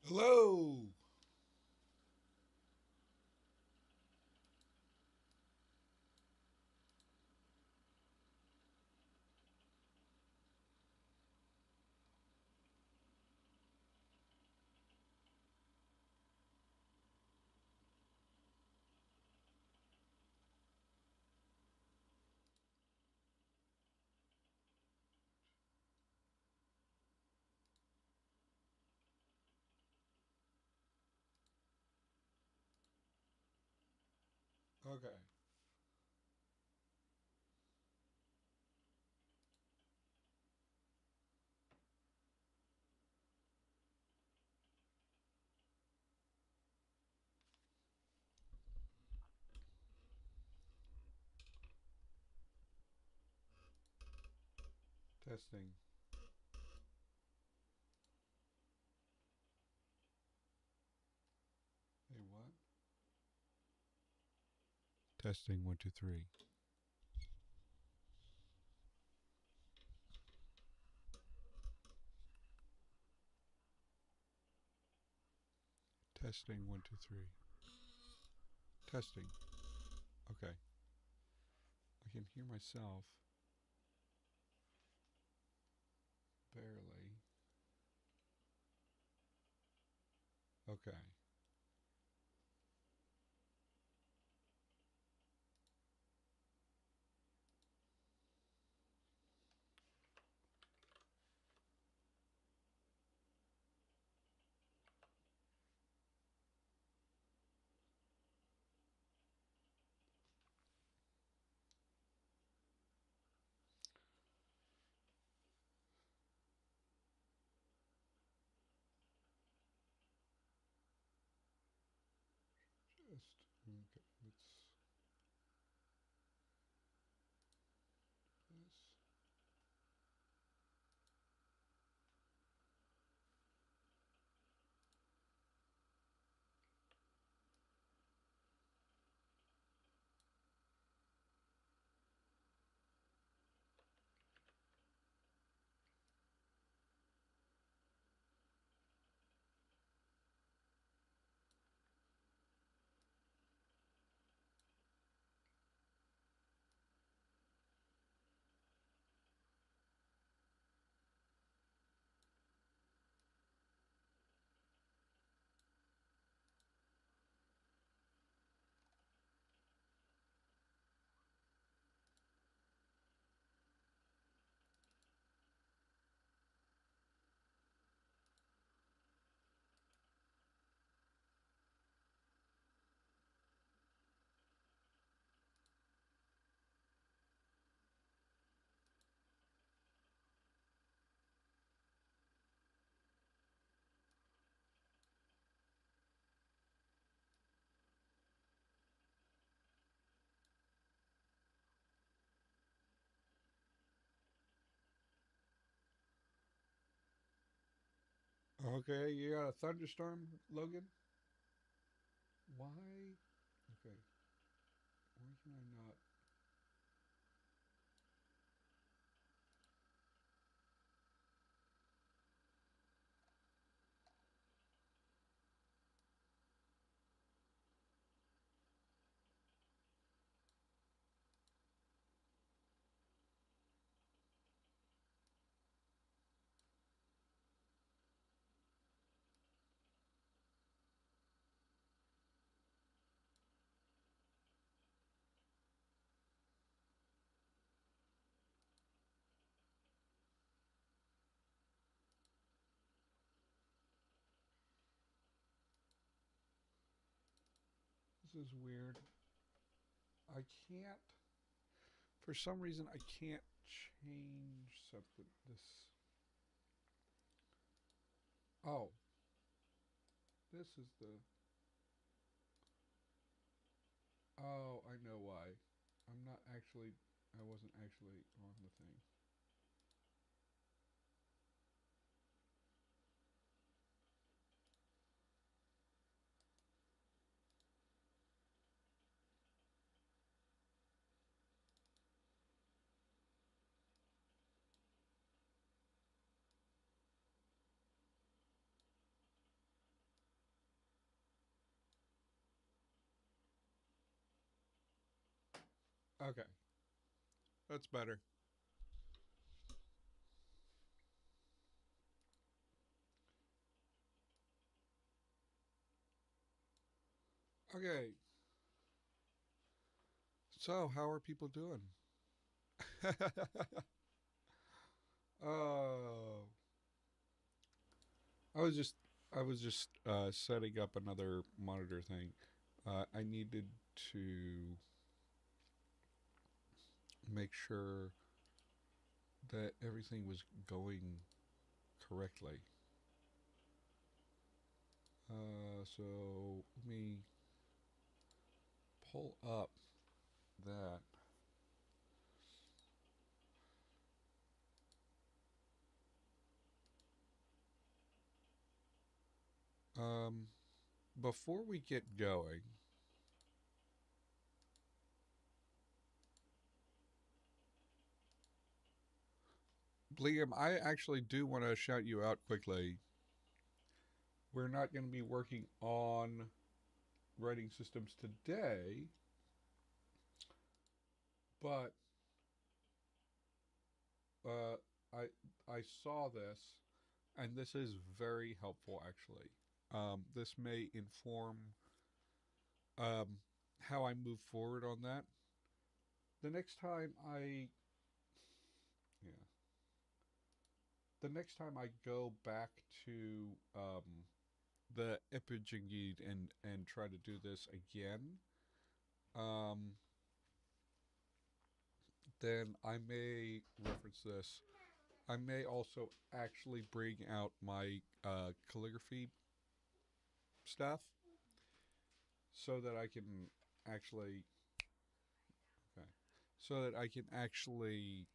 Hello. Okay. Testing. Hey, what? Testing 1, 2, 3. Testing 1, 2, 3. Testing. Okay. I can hear myself barely. Okay. Just okay. Let's this. Okay. You got a thunderstorm, Logan? Why? Okay. Why can I not? This is weird. I can't. For some reason, I can't change something. This. Oh, this is the. Oh, I know why. I'm not actually. I wasn't actually on the thing. Okay, that's better. Okay, so how are people doing? Oh, I was just I was just setting up another monitor thing. I needed to make sure that everything was going correctly. So let me pull up that. Um, Before we get going, Liam, I actually do want to shout you out quickly. We're not going to be working on writing systems today, but uh, I I saw this, and this is very helpful. Actually, this may inform how I move forward on that. The next time I yeah, the next time I go back to the Epigengid and try to do this again, um, then I may reference this. I may also actually bring out my calligraphy stuff so that I can actually okay, so that I can actually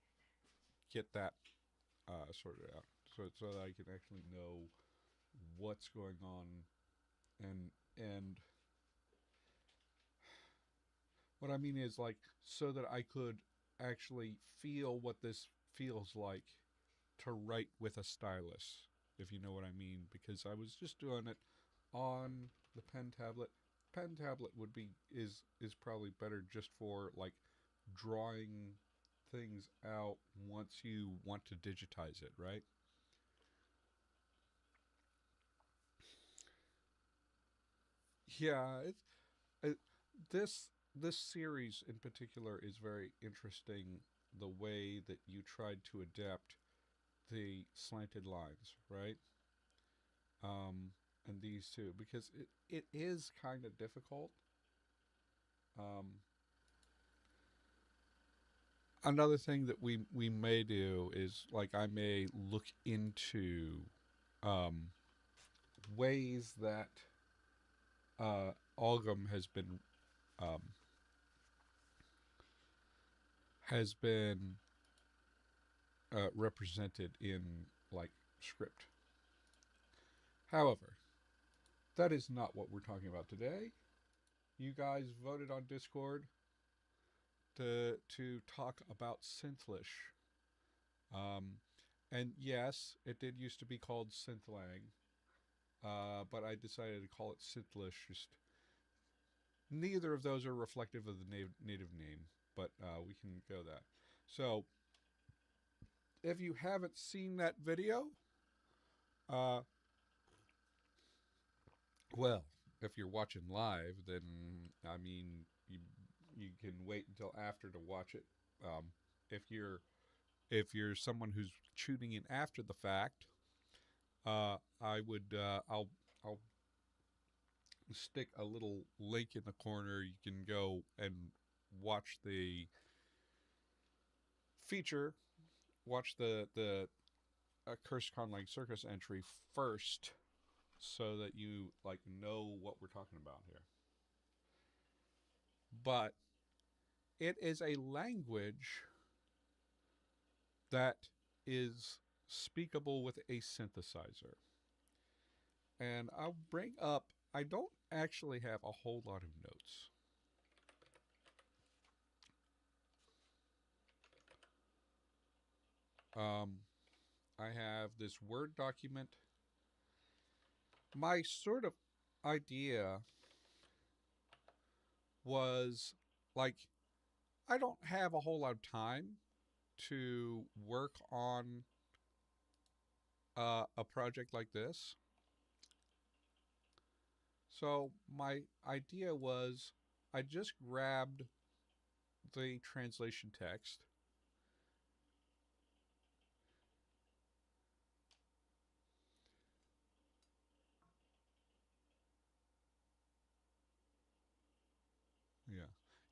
get that sorted out, so that I can actually know what's going on and and what I mean is like so that I could actually feel what this feels like to write with a stylus, if you know what I mean, because I was just doing it on the pen tablet. Pen tablet would be is probably better just for like drawing things out once you want to digitize it, right? Yeah, it, this series in particular is very interesting. The way that you tried to adapt the slanted lines, right? Um, and these two, because it is kind of difficult. Um, Another thing that we may do is like I may look into um, ways that Algam um, has been represented in like script. However, that is not what we're talking about today. You guys voted on Discord to talk about Synthlish. Um, and yes, it did used to be called Synthlang, but I decided to call it Synthlish. Just neither of those are reflective of the native name, but we can go that. So if you haven't seen that video, uh, well, if you're watching live, then I mean you can wait until after to watch it. Um, if you're someone who's tuning in after the fact, I would I'll stick a little link in the corner. You can go and watch the feature, watch the Curse Conlang Circus entry first, so that you like know what we're talking about here. But it is a language that is speakable with a synthesizer. And I'll bring up, I don't actually have a whole lot of notes. Um, I have this Word document. My sort of idea was like I don't have a whole lot of time to work on a project like this. So my idea was I just grabbed the translation text. Yeah.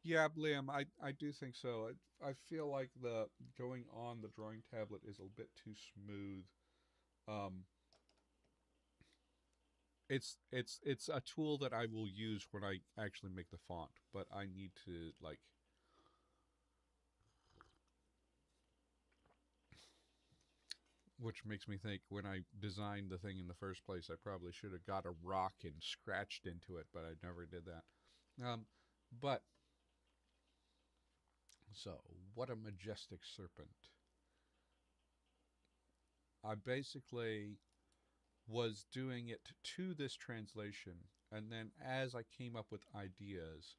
Yeah, Liam, I do think so. I feel like the going on the drawing tablet is a bit too smooth. Um, it's a tool that I will use when I actually make the font, but I need to like, which makes me think when I designed the thing in the first place, I probably should have got a rock and scratched into it, but I never did that. But so what a majestic serpent. I basically was doing it to this translation, and then as I came up with ideas,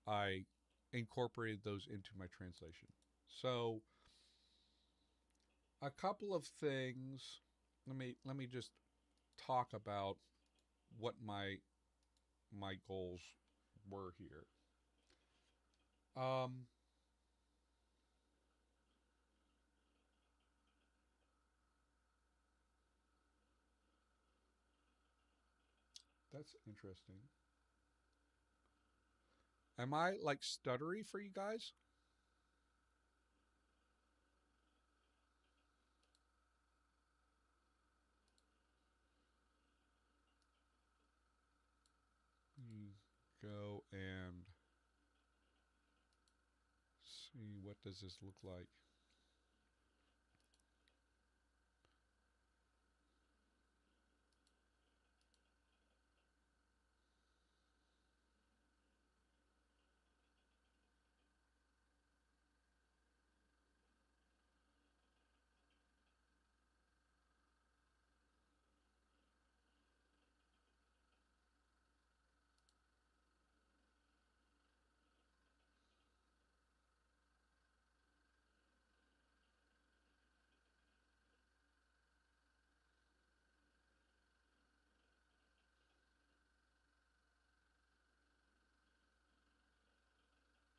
I incorporated those into my translation. So a couple of things. Let me just talk about what my goals were here. Um, that's interesting. Am I like stuttery for you guys? You go and see what does this look like.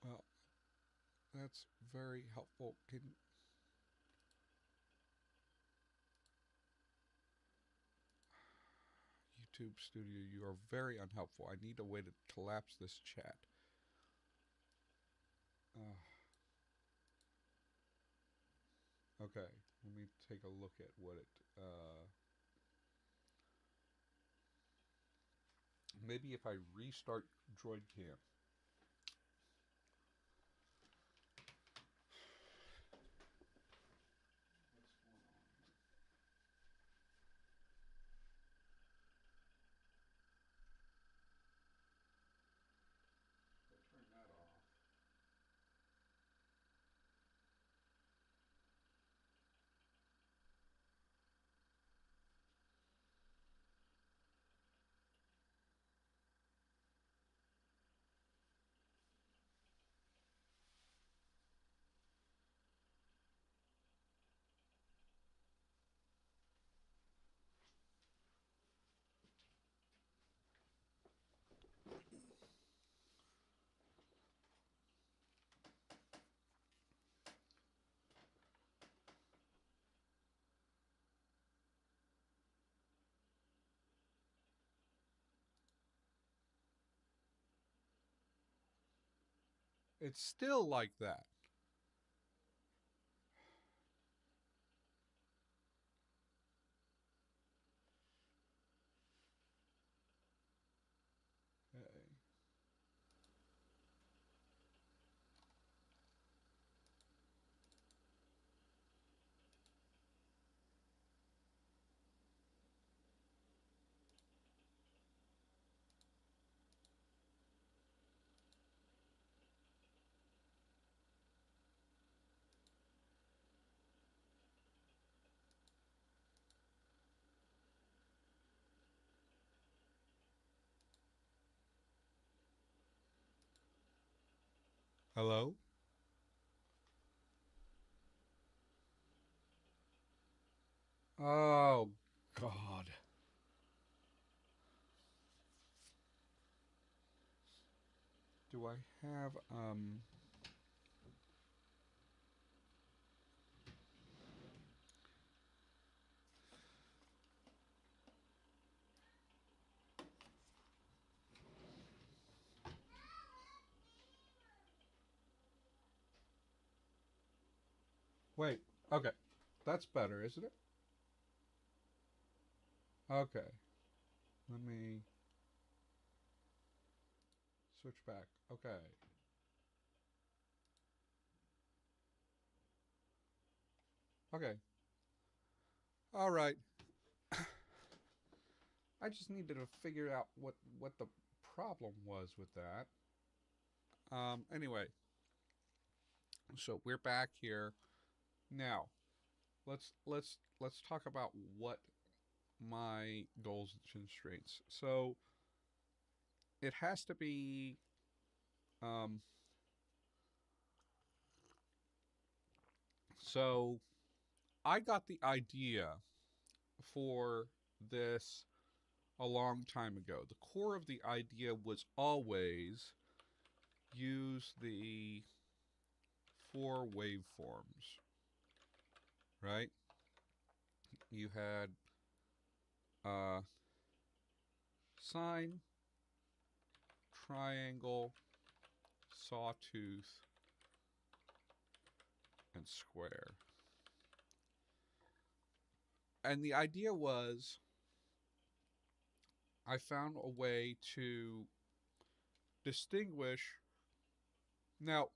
Well, that's very helpful. Can YouTube Studio, you are very unhelpful. I need a way to collapse this chat. Uh, okay, let me take a look at what it. Maybe if I restart DroidCam. Turn that off. It's still like that. Okay. Hello? Oh, God. Do I have, wait, okay. That's better, isn't it? Okay. Let me switch back. Okay. Okay. All right. I just needed to figure out what the problem was with that. Anyway, so we're back here now. Let's talk about what my goals and constraints. So it has to be. Um, so I got the idea for this a long time ago. The core of the idea was always use the four waveforms, right? You had uh, sine, triangle, sawtooth, and square. And the idea was I found a way to distinguish. Now,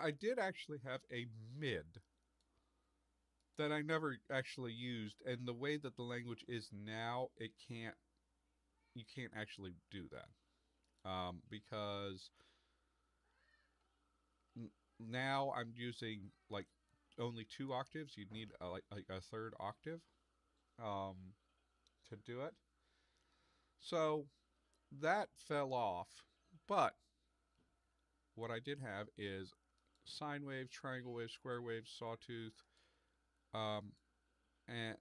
I did actually have a mid that I never actually used, and the way that the language is now, you can't actually do that because now I'm using like only two octaves. You'd need like a third octave um, to do it. So that fell off, but what I did have is sine wave, triangle wave, square wave, sawtooth, um, and,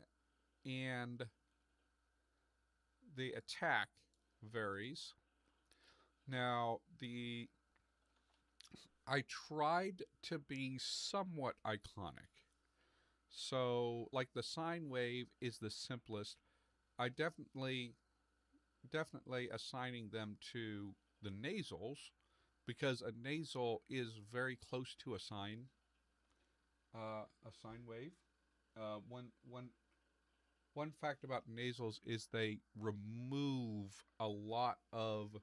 and the attack varies. Now, I tried to be somewhat iconic. So, like the sine wave is the simplest. I definitely assigning them to the nasals because a nasal is very close to a sine wave. Uh, one one one fact about nasals is they remove a lot of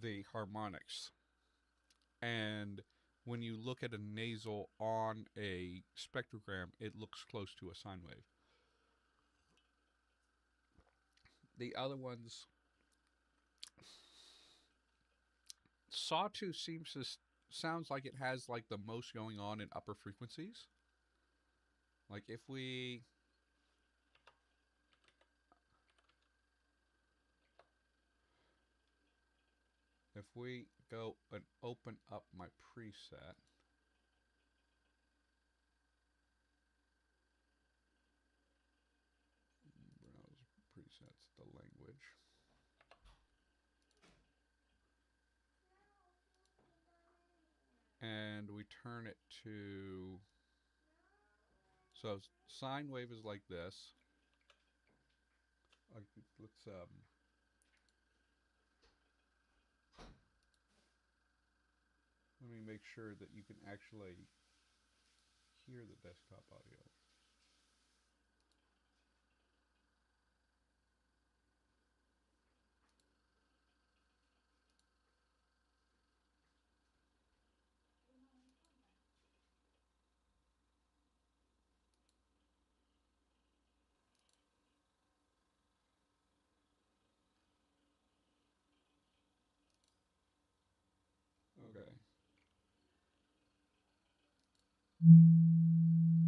the harmonics. And when you look at a nasal on a spectrogram, it looks close to a sine wave. The other ones, sawtooth sounds like it has like the most going on in upper frequencies. Like if we go and open up my preset, browse presets, the language, and we turn it to, so sine wave is like this. Let's let me make sure that you can actually hear the desktop audio. Okay.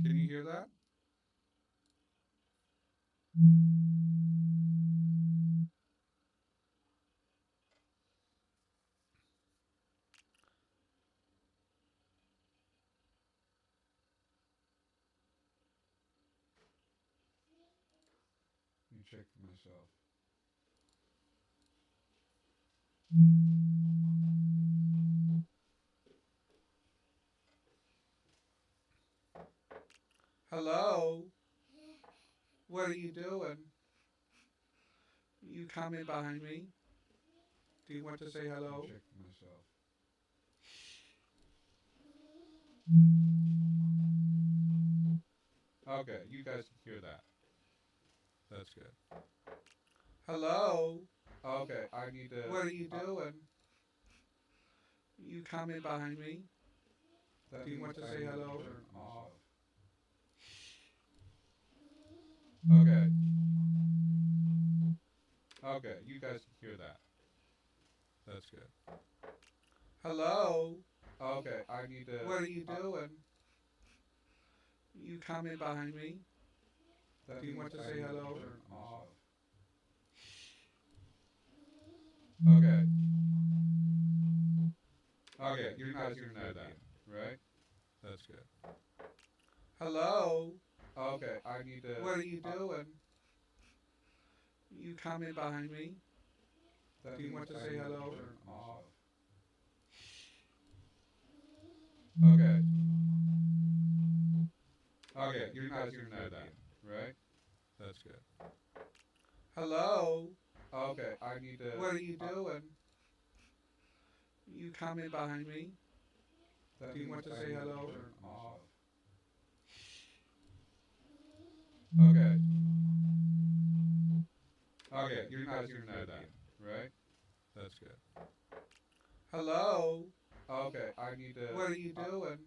Can you hear that? check myself. Hello? What are you doing? You coming behind me? Do you want to say hello? Check myself. Okay, you guys can hear that. That's good. Hello? Okay, I need to. What are you doing? You coming behind me? Do you want to say hello? Turn off. Okay. Okay, you guys can hear that. That's good. Hello? Okay, I need to. What are you doing? You coming behind me? Do you want to say hello? Turn off. Okay. Okay, you guys can know that, right? That's good. Hello? Okay, I need to. What are you doing? You coming behind me? Do you want to say hello? Turn off. Okay. Okay, you guys can know that, right? That's good. Hello? Okay, I need to. What are you doing? You coming behind me? Do you want to say hello? Turn off. Okay. Okay, you guys can know that, right? That's good. Hello? Okay, I need to. What are you doing?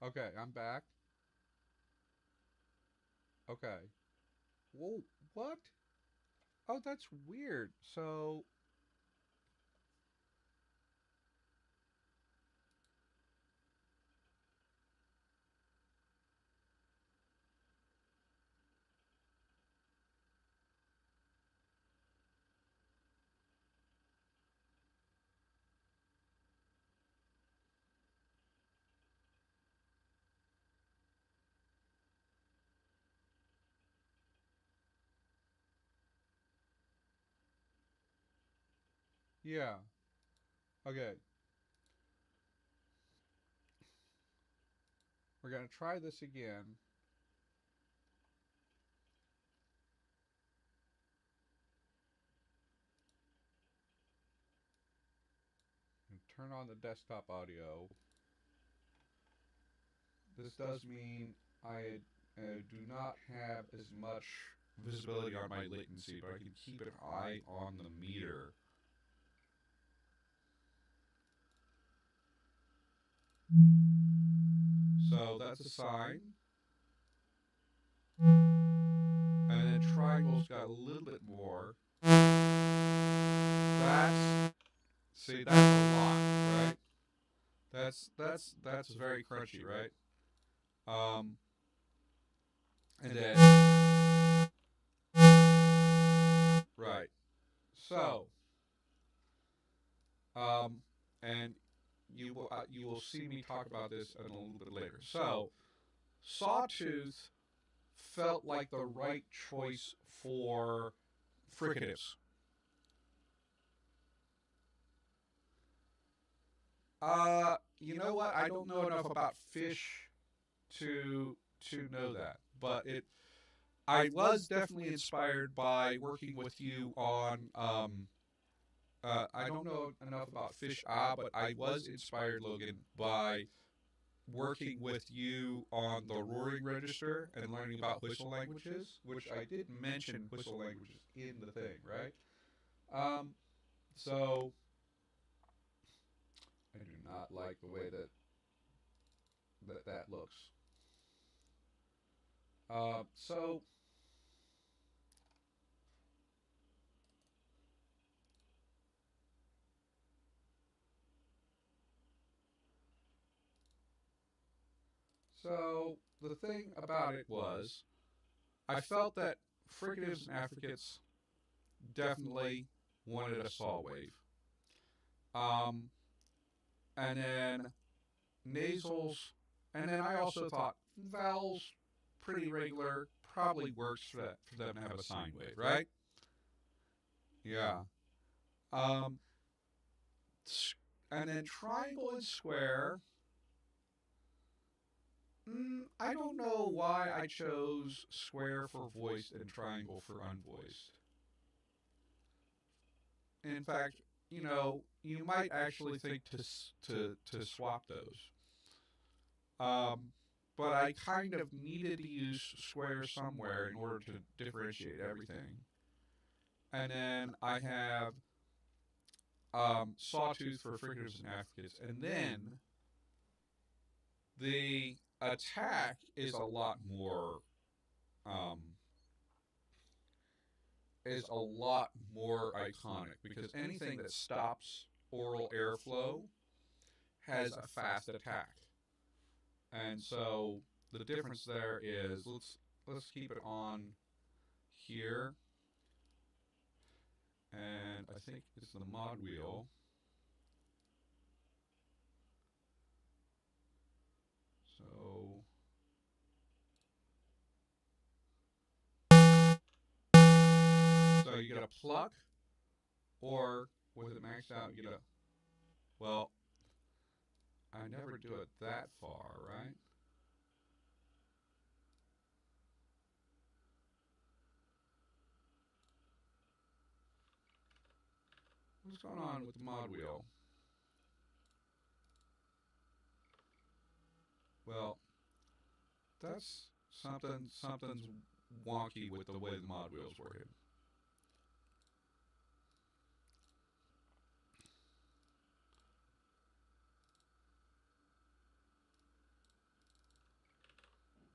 Okay, I'm back. Okay. Whoa, what? Oh, that's weird. So, yeah. Okay, we're gonna try this again. turn on the desktop audio, this does mean I do not have as much visibility on my latency, but I can keep an eye on the meter. So that's a sign. And then triangle's got a little bit more. That's a lot, right? That's very crunchy, right? And then right. So, and you will see me talk about this in a little bit later. So, Sawtooth felt like the right choice for fricatives. You know what? I don't know enough about fish to know that, but I was definitely inspired by working with you on. I don't know enough about fish, but I was inspired, Logan, by working with you on the roaring register and learning about whistle languages, which I did mention whistle languages in the thing, right? So I do not like the way that looks. So the thing about it was, I felt that fricatives and affricates definitely wanted a saw wave. Um, and then nasals, and then I also thought vowels, pretty regular, probably works for them to have a sine wave, right? Yeah. Um, and then triangle and square. I don't know why I chose square for voiced and triangle for unvoiced. In fact, you might actually think to swap those. But I kind of needed to use square somewhere in order to differentiate everything. And then I have sawtooth for fricatives and affricates. And then the attack is a lot more um, iconic, because anything that stops oral airflow has a fast attack. And so the difference there is, let's keep it on here, and I think it's the mod wheel. So you get a pluck, or with it maxed out, you get a, well, I never do it that far, right? What's going on with the mod wheel? Well, that's something's wonky with the way the mod wheel's working.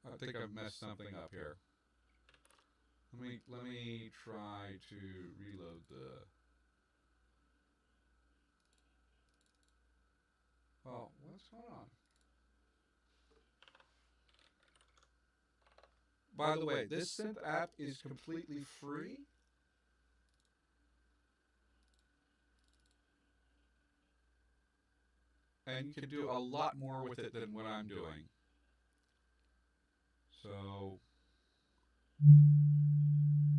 I think I've messed something up here. Let me try to reload the. Well, what's going on? By the way, this synth app is completely free. And you can do a lot more with it than what I'm doing. So,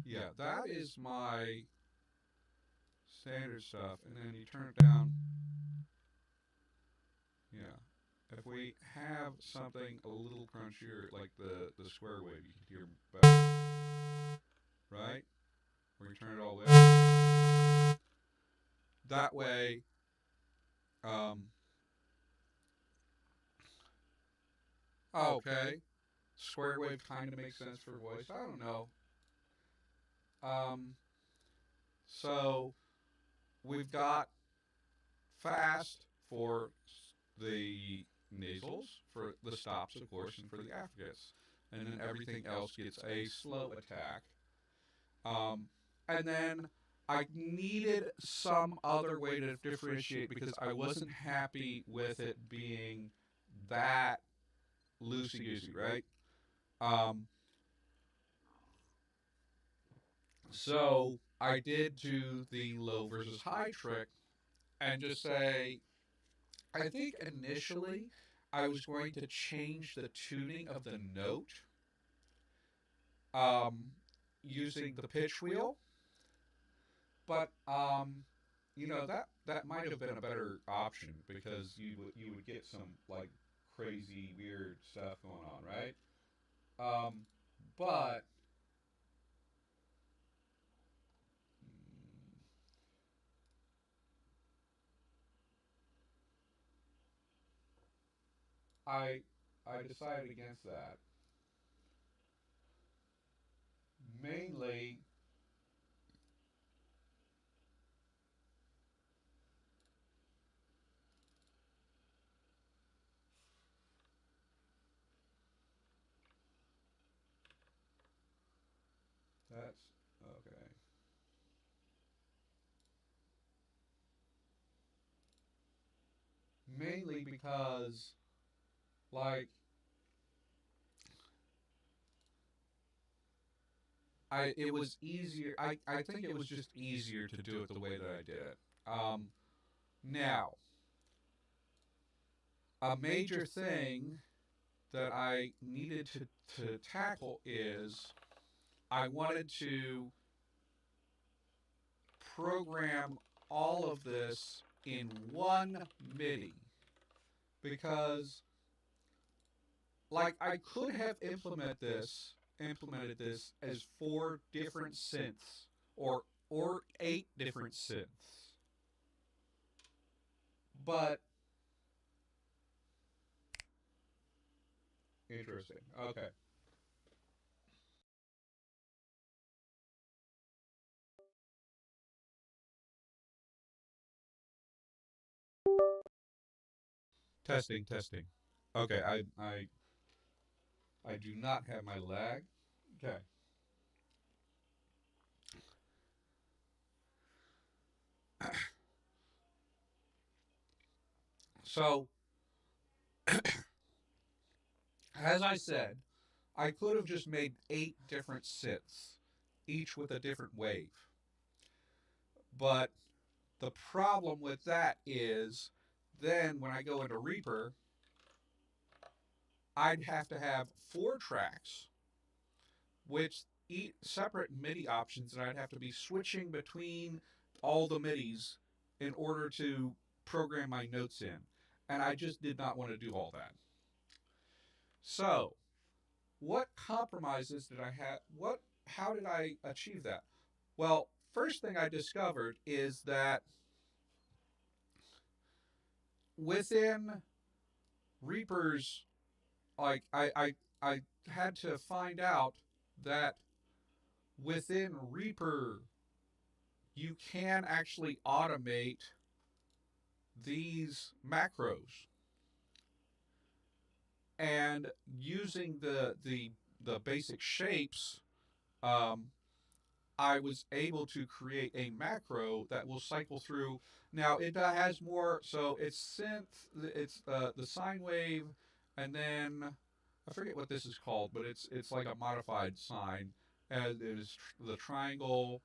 yeah, that is my standard stuff. And then you turn it down. Yeah. If we have something a little crunchier, like the square wave, you can hear better. Right? Or you turn it all the way up. That way, Um, okay. Square wave kind of makes sense for voice. I don't know. Um, so we've got fast for the nasals, for the stops, of course, and for the affricates. And then everything else gets a slow attack. Um, and then I needed some other way to differentiate because I wasn't happy with it being that loosey goosey, right? Um, so I did do the low versus high trick and just say, I think initially I was going to change the tuning of the note um, using the pitch wheel, but that might have been a better option because you would get some like crazy weird stuff going on, right? Um, but I I decided against that mainly. That's okay. Mainly because like I it was easier. I think it was just easier to do it the way that I did it. Now, a major thing that I needed to tackle is I wanted to program all of this in one MIDI because like I could have implemented this as four different synths or eight different synths. But interesting. Okay. Testing, testing. Okay, I do not have my lag. Okay. So, as I said, I could have just made eight different sits, each with a different wave. But the problem with that is then when I go into Reaper, I'd have to have four tracks, which eat separate MIDI options, and I'd have to be switching between all the MIDIs in order to program my notes in. And I just did not want to do all that. So, what compromises did I have? How did I achieve that? Well, first thing I discovered is that within Reaper's, like I had to find out that within Reaper you can actually automate these macros, and using the basic shapes, um, I was able to create a macro that will cycle through. Now it has more, so it's synth, it's the sine wave, and then I forget what this is called, but it's like a modified sine, and it is the triangle,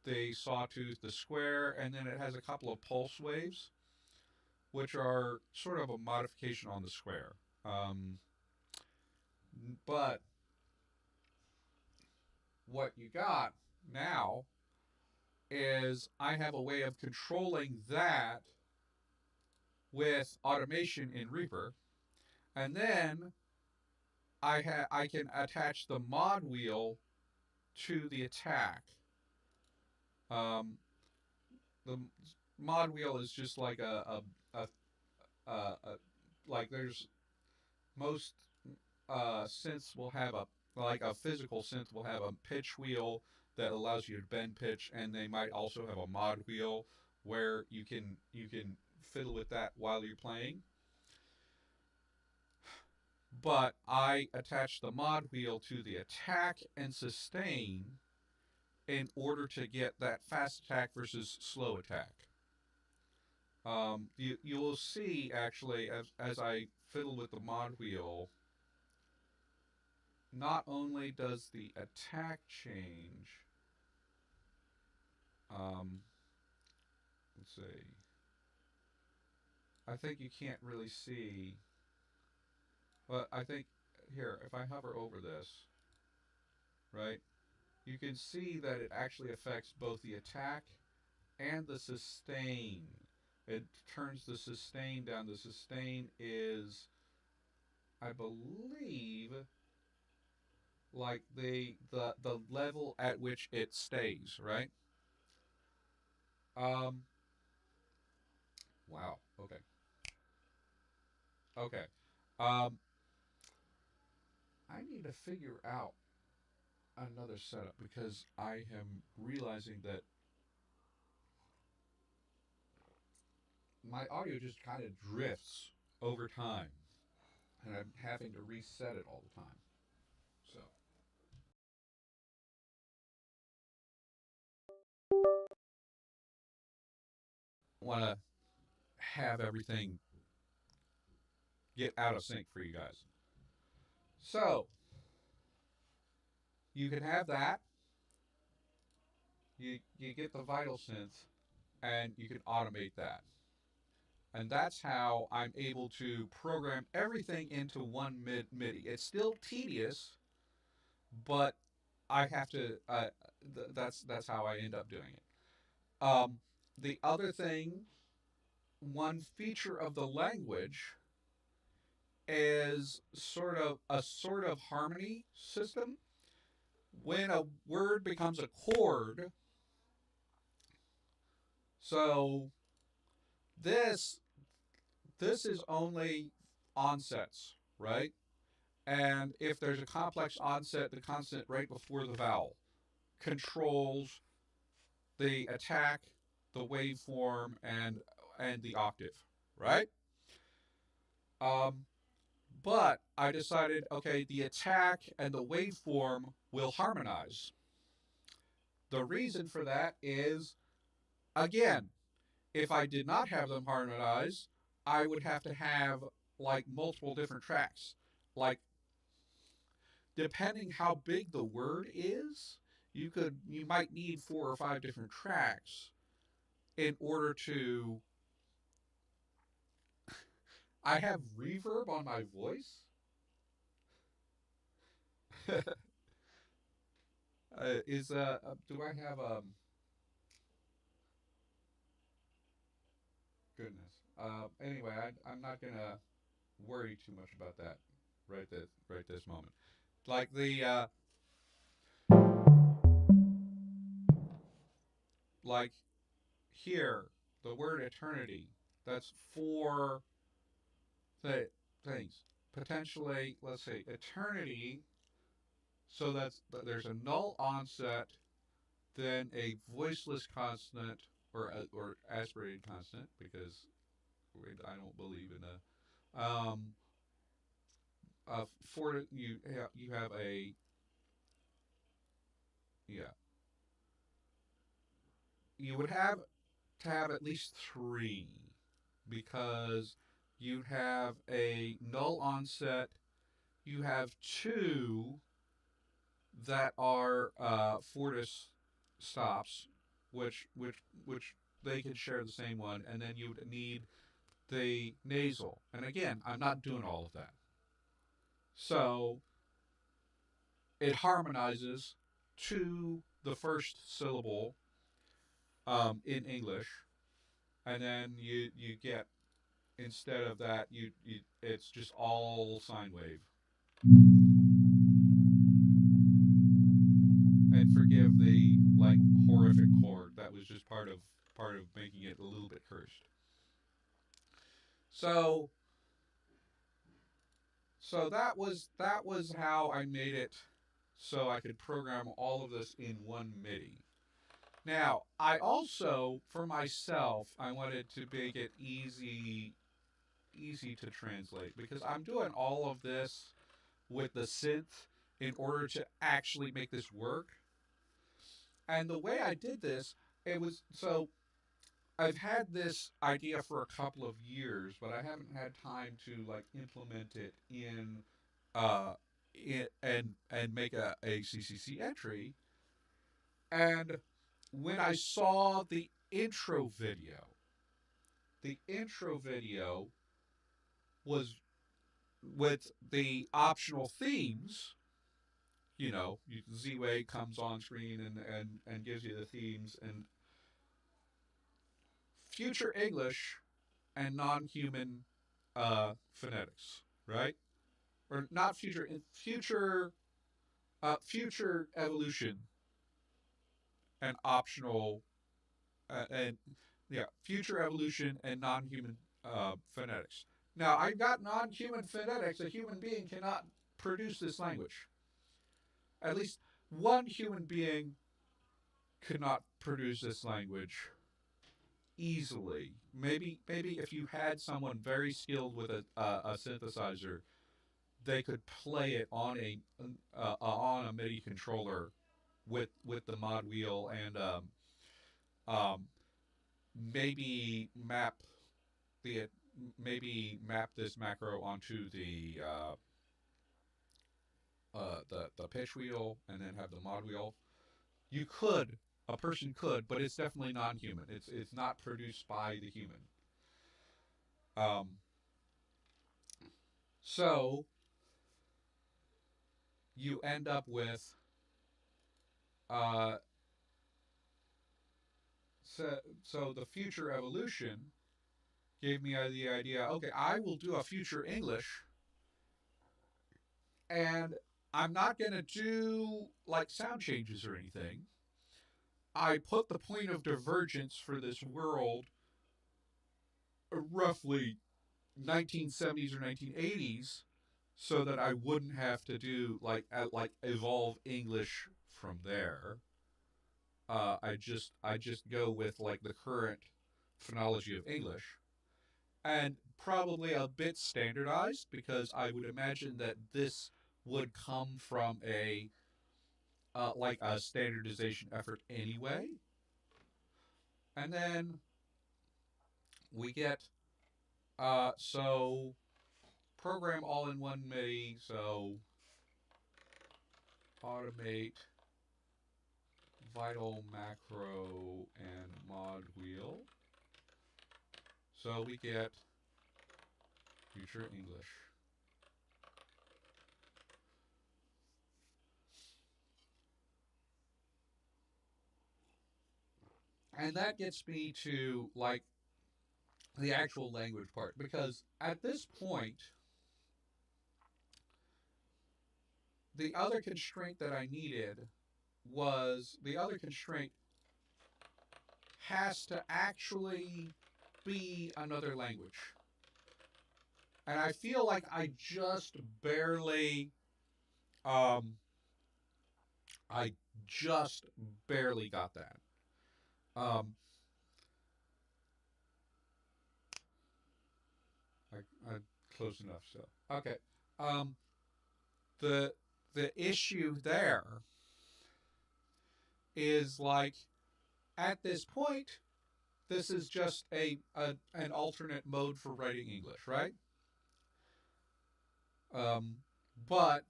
the sawtooth, the square, and then it has a couple of pulse waves, which are sort of a modification on the square. Um, but what you got now is I have a way of controlling that with automation in Reaper, and then I can attach the mod wheel to the attack. Um, the mod wheel is just like a like there's most synths will have a physical synth will have a pitch wheel that allows you to bend pitch, and they might also have a mod wheel where you can fiddle with that while you're playing. But I attach the mod wheel to the attack and sustain in order to get that fast attack versus slow attack. You will see actually as I fiddle with the mod wheel, not only does the attack change, um, let's see, I think you can't really see, but I think here, if I hover over this, right, you can see that it actually affects both the attack and the sustain. It turns the sustain down. The sustain is, I believe, like the level at which it stays, right? Um, wow. Okay. Okay. Um, I need to figure out another setup because I am realizing that my audio just kind of drifts over time, and I'm having to reset it all the time. So, I want to have everything get out of sync for you guys. So, you can have that. You get the vital synth, and you can automate that. And that's how I'm able to program everything into one MIDI. It's still tedious, but I have to. That's how I end up doing it. The other thing, one feature of the language is sort of harmony system. When a word becomes a chord, so this this is only onsets, right? And if there's a complex onset, the consonant right before the vowel controls the attack, the waveform, and the octave, right? Um, but I decided, okay, the attack and the waveform will harmonize. The reason for that is, again, if I did not have them harmonized, I would have to have like multiple different tracks. Like, depending how big the word is, you might need 4 or 5 different tracks in order to. I have reverb on my voice. Is Do I have goodness. Anyway, I'm not gonna worry too much about that right this moment. Like like here, the word eternity. That's 4 things. Potentially, let's say eternity. So there's a null onset, then a voiceless consonant or aspirated consonant because I don't believe in a for you have a yeah, you would have to have at least 3 because you have a null onset, you have 2 that are fortis stops, which they can share the same one, and then you would need the nasal. And again, I'm not doing all of that. So it harmonizes to the first syllable in English, and then you get, instead of that, you it's just all sine wave. And forgive the like horrific chord. That was just part of making it a little bit cursed. So that was how I made it so I could program all of this in one MIDI. Now, I also, for myself, I wanted to make it easy to translate because I'm doing all of this with the synth in order to actually make this work. And the way I did this, it was so I've had this idea for a couple of years, but I haven't had time to like implement it uh and make a CCC entry. And when I saw the intro video was with the optional themes. Z-Way comes on screen and gives you the themes and future English and non-human phonetics, right? Or not future evolution and optional and yeah, future evolution and non-human phonetics. Now I got non-human phonetics. A human being cannot produce this language. At least one human being could not produce this language easily. Maybe if you had someone very skilled with a synthesizer, they could play it on a MIDI controller with the mod wheel and um, maybe the map this macro onto the pitch wheel and then have the mod wheel. You could a person could, but it's definitely non-human. It's not produced by the human. Um, so you end up with uh, so the future evolution gave me the idea. Okay, I will do a future English, and I'm not going to do like sound changes or anything. I put the point of divergence for this world roughly 1970s or 1980s so that I wouldn't have to do like evolve English from there. I just go with like the current phonology of English and probably a bit standardized because I would imagine that this would come from a like a standardization effort anyway. And then we get so program all in one MIDI. So automate vital macro and mod wheel. So we get future English. And that gets me to like the actual language part because at this point the other constraint that I needed was the other constraint has to actually be another language. And I feel like I just barely um I just barely got that. Um I close enough so. Okay. Um the the issue there is like at this point this is just an alternate mode for writing English, right? Um, but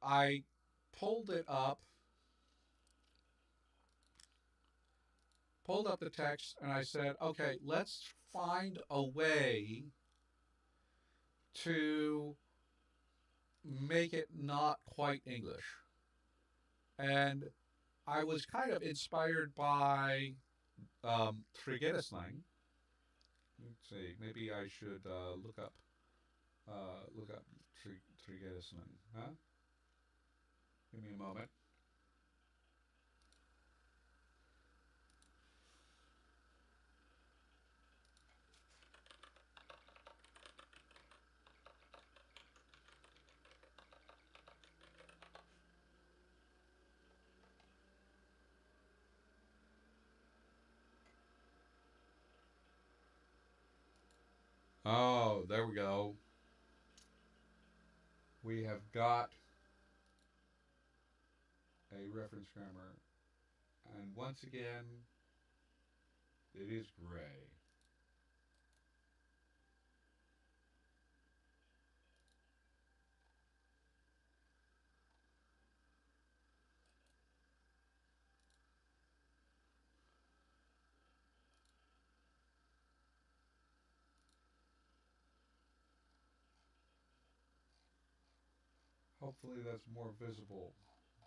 I pulled it up, pulled up the text, and I said, okay, let's find a way to make it not quite English. And I was kind of inspired by Trigedasleng. Let's see, maybe I should look up Trigedasleng, huh? Give me a moment. Oh, there we go. We have got a reference grammar. And once again, it is gray. Hopefully that's more visible.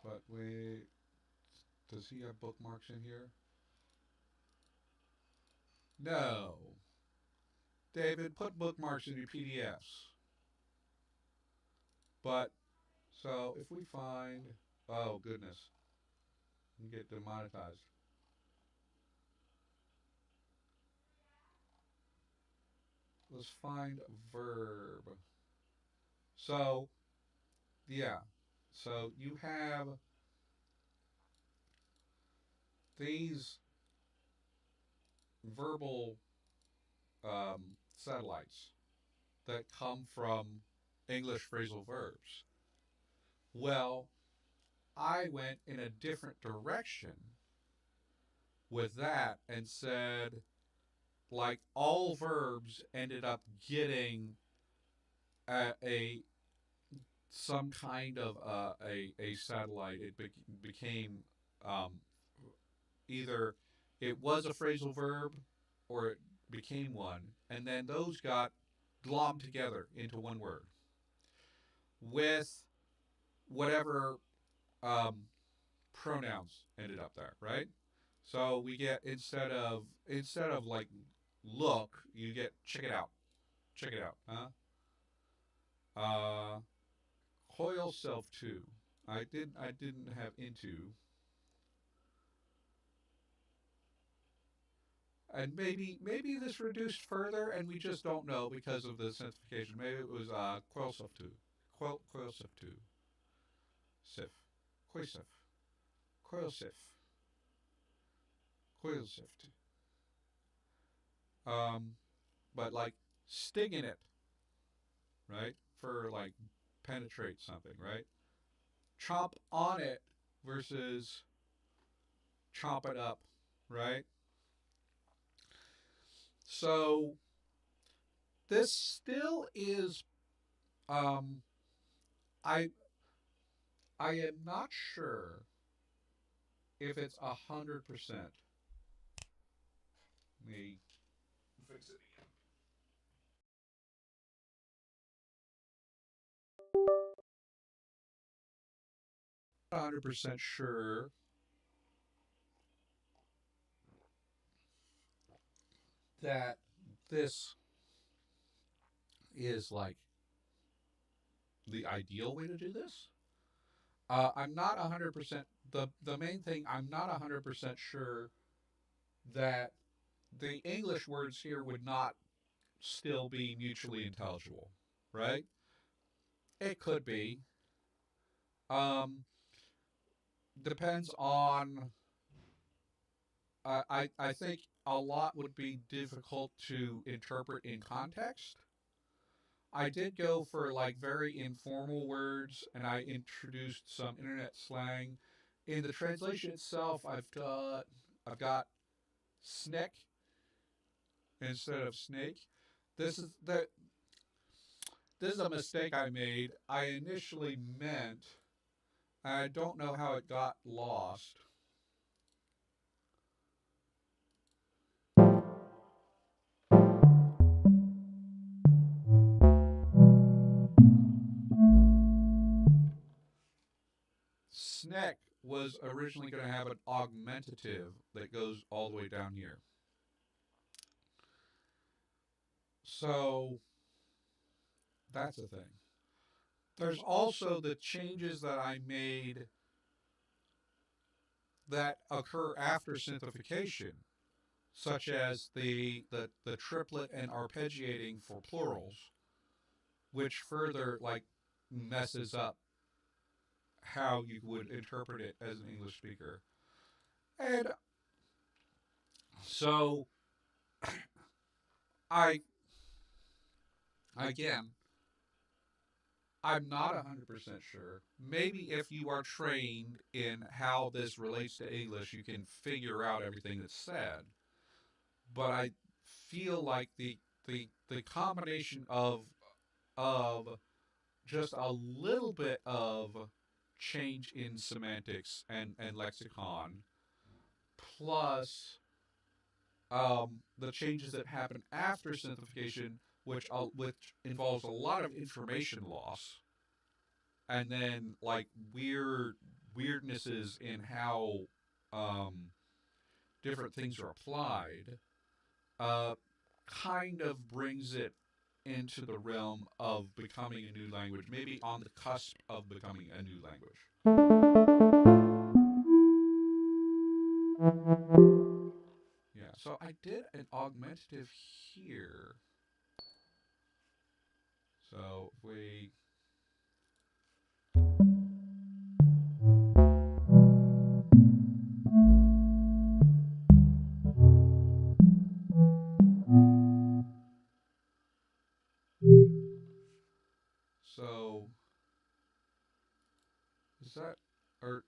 But we. Does he have bookmarks in here? No. David, put bookmarks in your PDFs. But, so if we find. Oh, goodness. You get demonetized. Let's find verb. So, yeah. So you have these verbal satellites that come from English phrasal verbs. Well, I went in a different direction with that and said, like, all verbs ended up getting a some kind of a satellite. It became um, either it was a phrasal verb or it became one, and then those got glommed together into one word with whatever um, pronouns ended up there, right? So we get instead of like look, you get check it out, huh? Uh, coil self too. I didn't have into, and maybe this reduced further, and we just don't know because of the simplification. Maybe it was coil self two, coil self two, sif, coisif, coil sif, coil sift. Um, but like sting in it, right? For like penetrate something, right? Chomp on it versus chomp it up, right? So this still is um I I am not sure if it's 100%. Me fix it again. 100% sure that this is like the ideal way to do this. I'm not 100%. The main thing, I'm not 100% sure that the English words here would not still be mutually intelligible, right? It could be. Um, depends on. I think a lot would be difficult to interpret in context. I did go for like very informal words, and I introduced some internet slang. In the translation itself, I've got snick instead of snake. This is the this is a mistake I made. I initially meant, I don't know how it got lost. Sneck was originally going to have an augmentative that goes all the way down here. So that's a thing. There's also the changes that I made that occur after synthefication, such as the triplet and arpeggiating for plurals, which further like messes up how you would interpret it as an English speaker. And so I Again, I'm not 100% sure. Maybe if you are trained in how this relates to English, you can figure out everything that's said. But I feel like the combination of just a little bit of change in semantics and lexicon, plus the changes that happen after simplification, which involves a lot of information loss, and then like weirdnesses in how um, different things are applied, uh, kind of brings it into the realm of becoming a new language, maybe on the cusp of becoming a new language. Yeah, so I did an augmentative here. So if we so is that or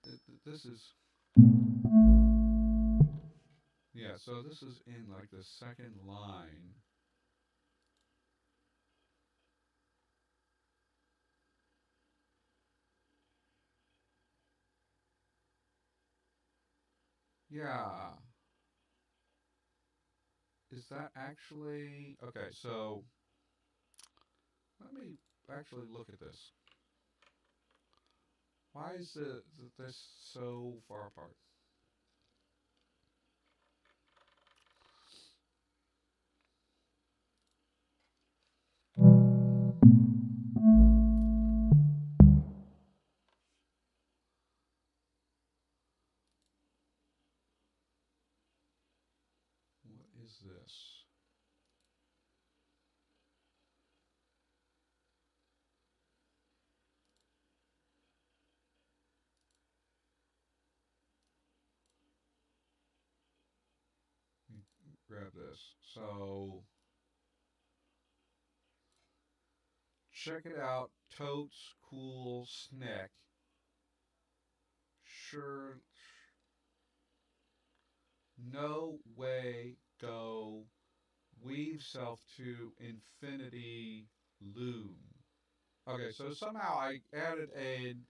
this is yeah, so this is in like the second line. Yeah. Is that actually okay, so let me actually look at this. Why is this so far apart? What is this? Let me grab this. So check it out. Totes cool snick. Sure. No way go. Weave self to infinity loom. Okay, so somehow I added an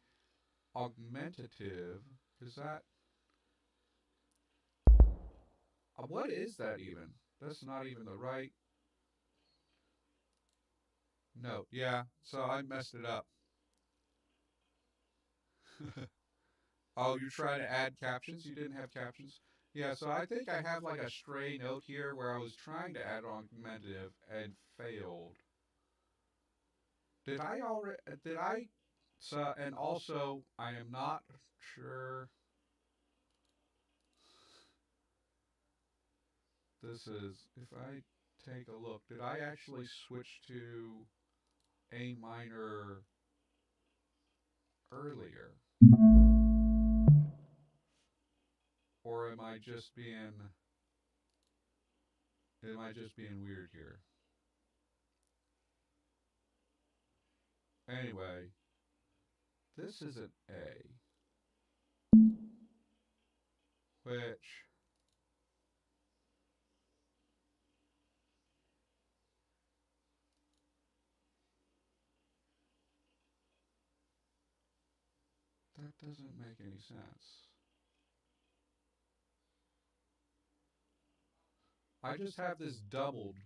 augmentative. Is that what is that even? That's not even the right note. Yeah, so I messed it up. Oh, you're trying to add captions? You didn't have captions? Yeah, so I think I have like a stray note here where I was trying to add augmentative and failed. Did I already? Did I? So, and also, I am not sure. This is if I take a look. Did I actually switch to A minor earlier, or am I just being weird here? Anyway, this is an A, which that doesn't make any sense. I just have this doubled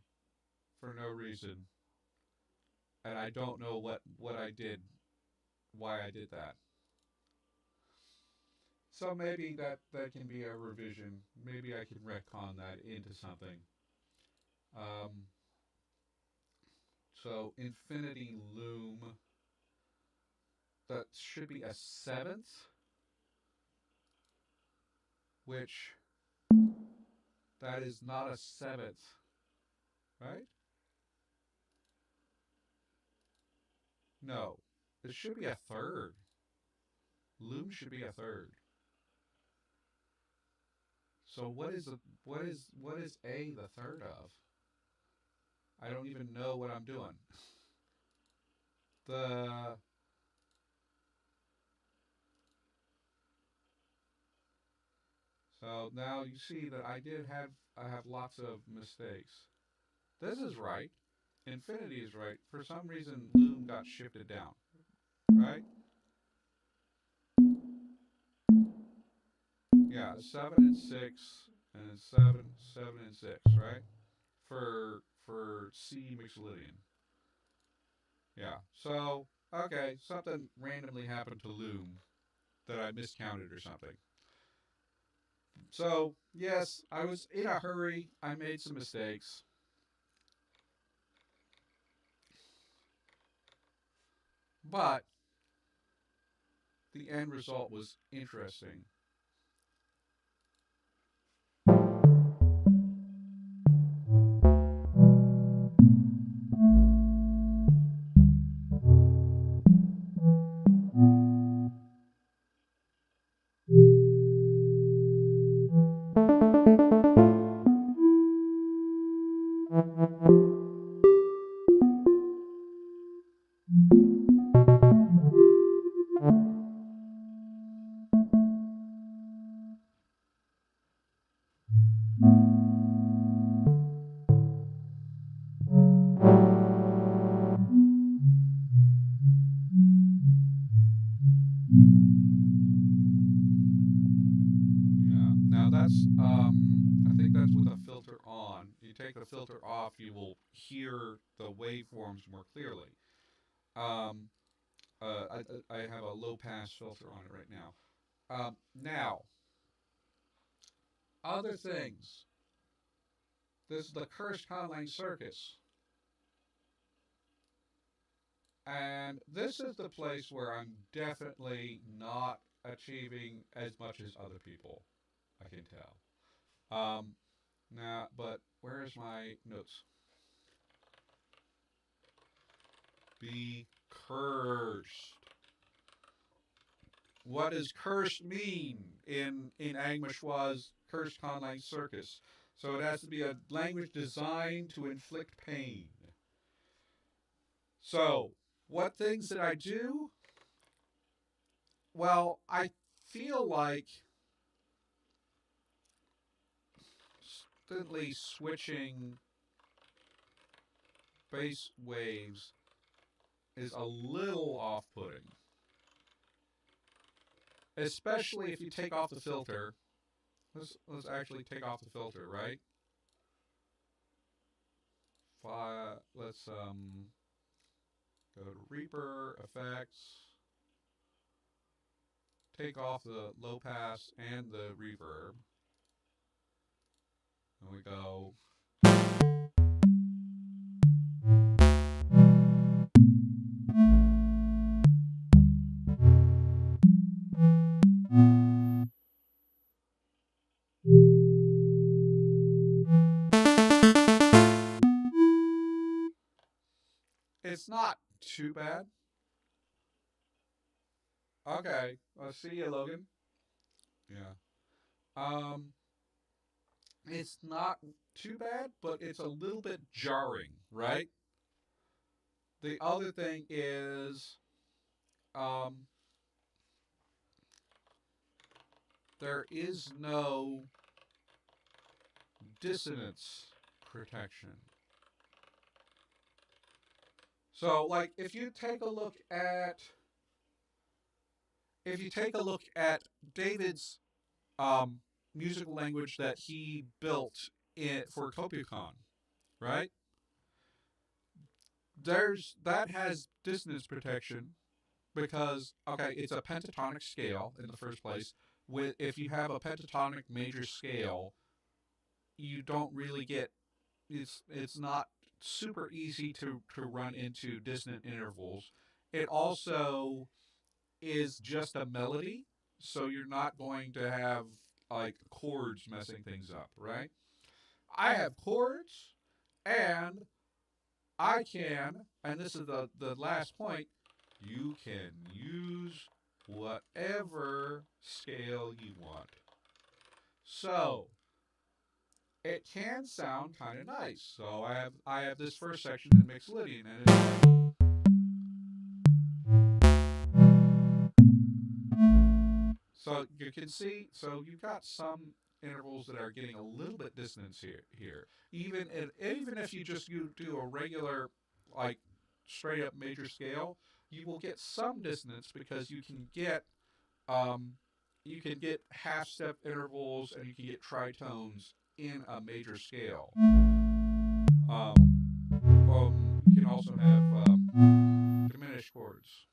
for no reason, and I don't know what I did, why I did that. So maybe that can be a revision. Maybe I can retcon that into something. Um, so infinity loom, that should be a seventh, which that is not a seventh, right? No, it should be a third. Loom should be a third. So what is A the third of? I don't even know what I'm doing. the so now you see that I have lots of mistakes. This is right. Infinity is right. For some reason, Loom got shifted down. Right? Yeah, 7 and 6, and 7 and 6. Right? For C Mixolydian. Yeah. So okay, something randomly happened to Loom that I miscounted or something. So yes, I was in a hurry. I made some mistakes, but the end result was interesting. Yeah. Now that's I think that's with a filter on. You take the filter off, you will hear the waveforms more clearly. Um, I have a low pass filter on it right now. Now, other things. This is the cursed conlang circus, and this is the place where I'm definitely not achieving as much as other people. I can tell. Now, but where is my notes? Be cursed. What does cursed mean in Angmashwa's cursed conlang circus? So it has to be a language designed to inflict pain. So, what things did I do? Well, I feel like constantly switching bass waves is a little off putting. Especially if you take off the filter. Let's actually take off the filter, right? Let's go to Reaper, Effects, take off the low pass and the reverb. And we go. It's not too bad. Okay, I'll see you, Logan. Yeah. Um, it's not too bad, but it's a little bit jarring, right? The other thing is, um, there is no dissonance protection. So, like, if you take a look at David's um, musical language that he built for Kopyukon, right? That has dissonance protection because okay, it's a pentatonic scale in the first place. With if you have a pentatonic major scale, you don't really get it's not super easy to run into dissonant intervals. It also is just a melody, so you're not going to have like chords messing things up, right? I have chords and I can, and this is the last point, you can use whatever scale you want. So it can sound kind of nice. So I have this first section in Mixolydian, and it's like, So you can see, so you've got some intervals that are getting a little bit dissonance here. Even if you do a regular, like, straight up major scale, you will get some dissonance because um, you can get half step intervals and you can get tritones in a major scale. You can also have diminished chords.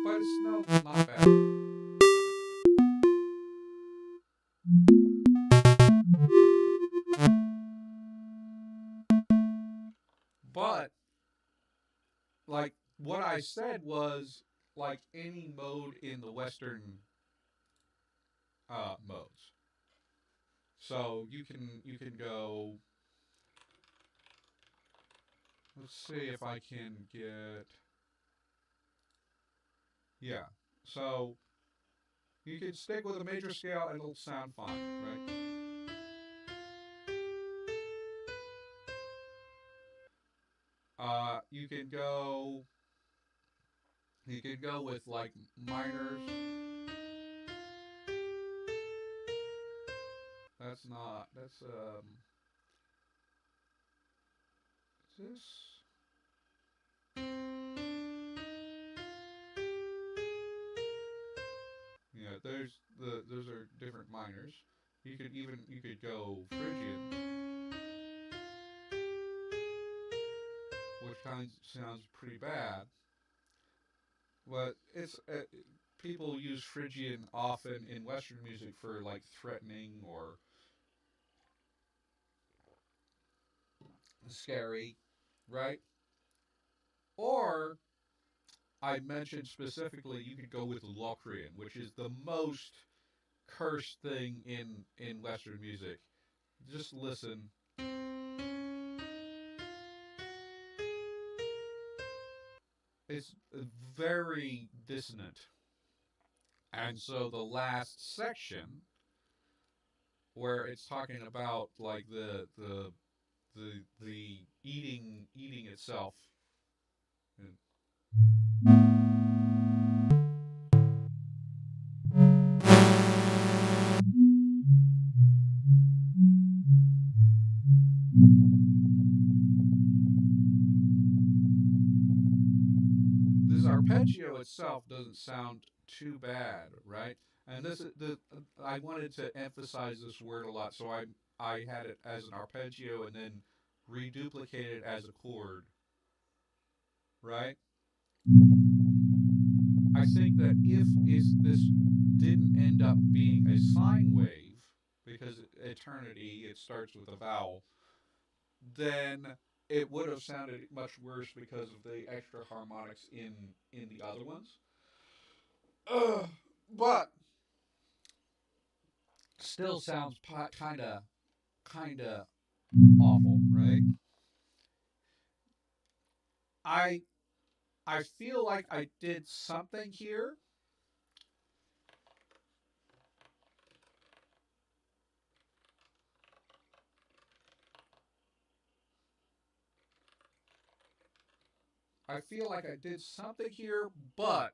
But it's no, not bad. But, like, what I said was, like, any mode in the Western modes. So you can go. Let's see if I can get. Yeah. So you can stick with a major scale and it'll sound fine, right? You can go. You can go with, like, minors. That's not. That's Is this? Yeah. Those are different minors. You could go Phrygian, which kind of sounds pretty bad. But it's people use Phrygian often in Western music for, like, threatening or scary, right? Or I mentioned specifically you could go with Locrian, which is the most cursed thing in Western music. Just listen. It's very dissonant. And so the last section where it's talking about, like, the eating itself. And this arpeggio itself doesn't sound too bad, right? And this is the I wanted to emphasize this word a lot, so I had it as an arpeggio and then reduplicated it as a chord, right? I think that if is this didn't end up being a sine wave, because eternity, it starts with a vowel, then it would have sounded much worse because of the extra harmonics in the other ones. But still sounds kind of awful, right? I I feel like I did something here. I feel like I did something here, but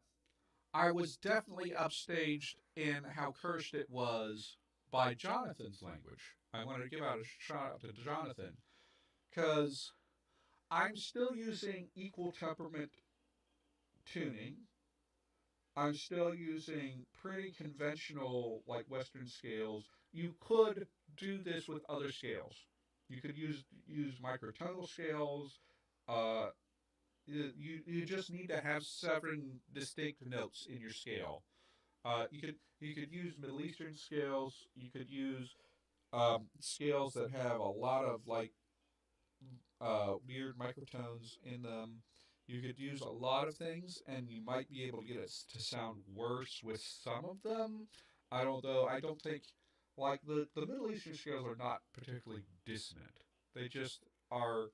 I was definitely upstaged in how cursed it was by Jonathan's language. I wanted to give out a shout out to Jonathan because I'm still using equal temperament tuning. I'm still using pretty conventional, like, Western scales. You could do this with other scales. You could use microtonal scales. Uh, you just need to have 7 distinct notes in your scale. You could use Middle Eastern scales. You could use scales that have a lot of, like, weird microtones in them. You could use a lot of things, and you might be able to get it to sound worse with some of them. I don't think, like, the Middle Eastern scales are not particularly dissonant. They just are,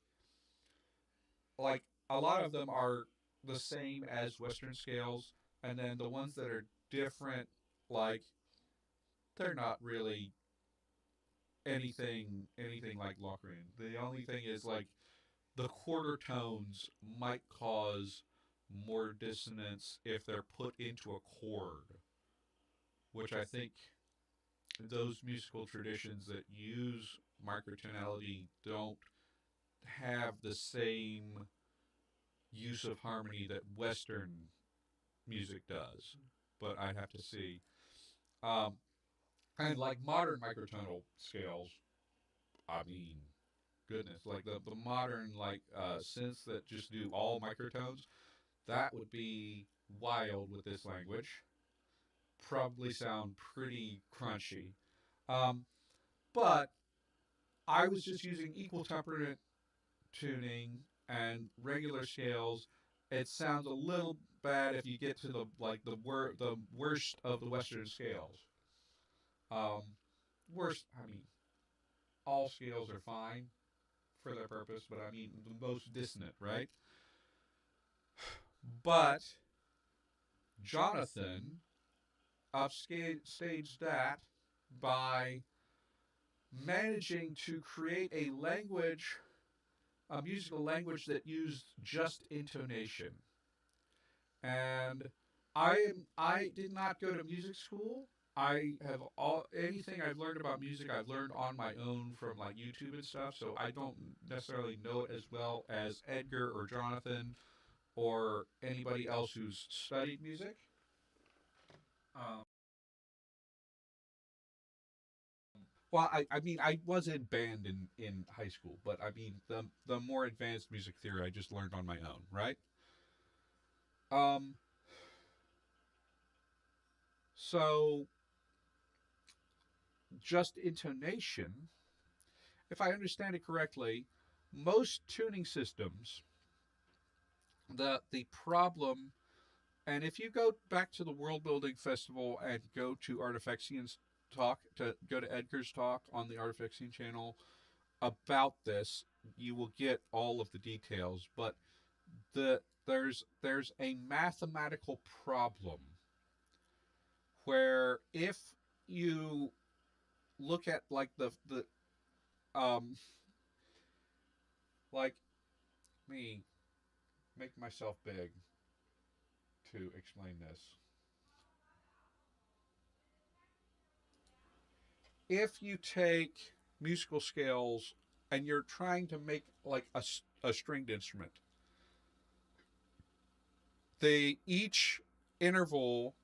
like, a lot of them are the same as Western scales, and then the ones that are different, like, they're not really anything like Locrian. The only thing is, like, the quarter tones might cause more dissonance if they're put into a chord, which I think those musical traditions that use microtonality don't have the same use of harmony that Western music does. But I'd have to see. Um, and like modern microtonal scales, I mean, goodness, like the modern like synths that just do all microtones, that would be wild with this language. Probably sound pretty crunchy. Um, but I was just using equal temperament tuning and regular scales. It sounds a little bad if you get to the worst of the Western scales. Um, worst, I mean, all scales are fine for their purpose, but I mean the most dissonant, right? But Jonathan upstaged that by managing to create a musical language that used just intonation. And I did not go to music school. I have all anything I've learned about music I've learned on my own from like YouTube and stuff, so I don't necessarily know it as well as Edgar or Jonathan or anybody else who's studied music. Um, well, I mean, I was in band in high school, but I mean, the more advanced music theory I just learned on my own, right? Um, so just intonation, if I understand it correctly, most tuning systems, the problem, and if you go back to the World Building Festival and go to Artifexian's talk, to go to Edgar's talk on the Artifexian channel about this, you will get all of the details. But there's a mathematical problem where if you look at like the like me make myself big to explain this. If you take musical scales and you're trying to make like a stringed instrument, they each interval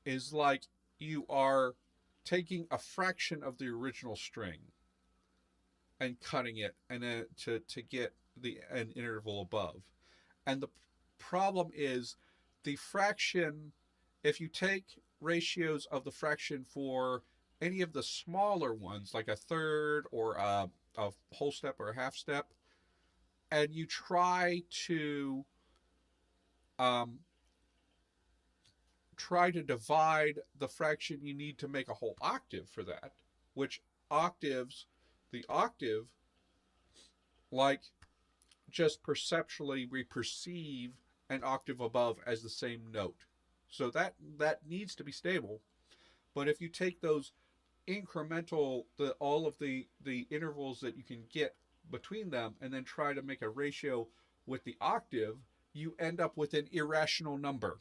is like you are taking a fraction of the original string and cutting it and then to get an interval above. And the problem is the fraction, if you take ratios of the fraction for any of the smaller ones, like a third or a whole step or a half step, and you um, try to divide the fraction you need to make a whole octave for that, which octaves, the octave, like just perceptually we perceive an octave above as the same note. So that needs to be stable. But if you take those incremental all of the intervals that you can get between them and then try to make a ratio with the octave, you end up with an irrational number.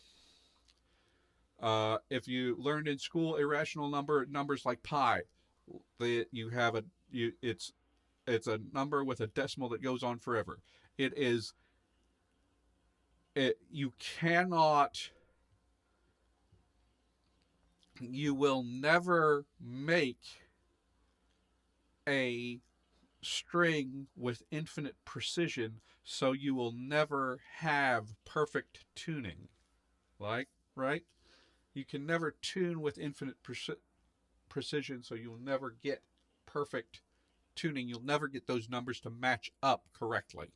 If you learned in school irrational numbers like pi, you have it's a number with a decimal that goes on forever. It is it you cannot you will never make a string with infinite precision, so you will never have perfect tuning. Like, right? You can never tune with infinite precision, so you'll never get perfect tuning. You'll never get those numbers to match up correctly.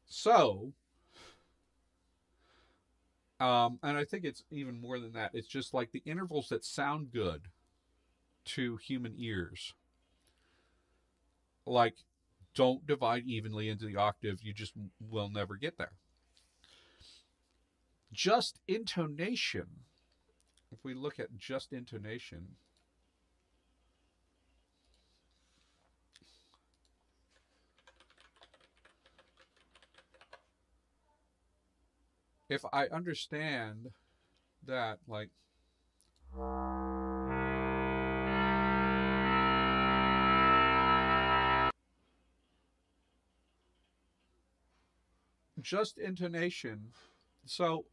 So, and I think it's even more than that. It's just like the intervals that sound good to human ears, like, don't divide evenly into the octave. You just will never get there. Just intonation, if we look at just intonation, if I understand that, like, just intonation. So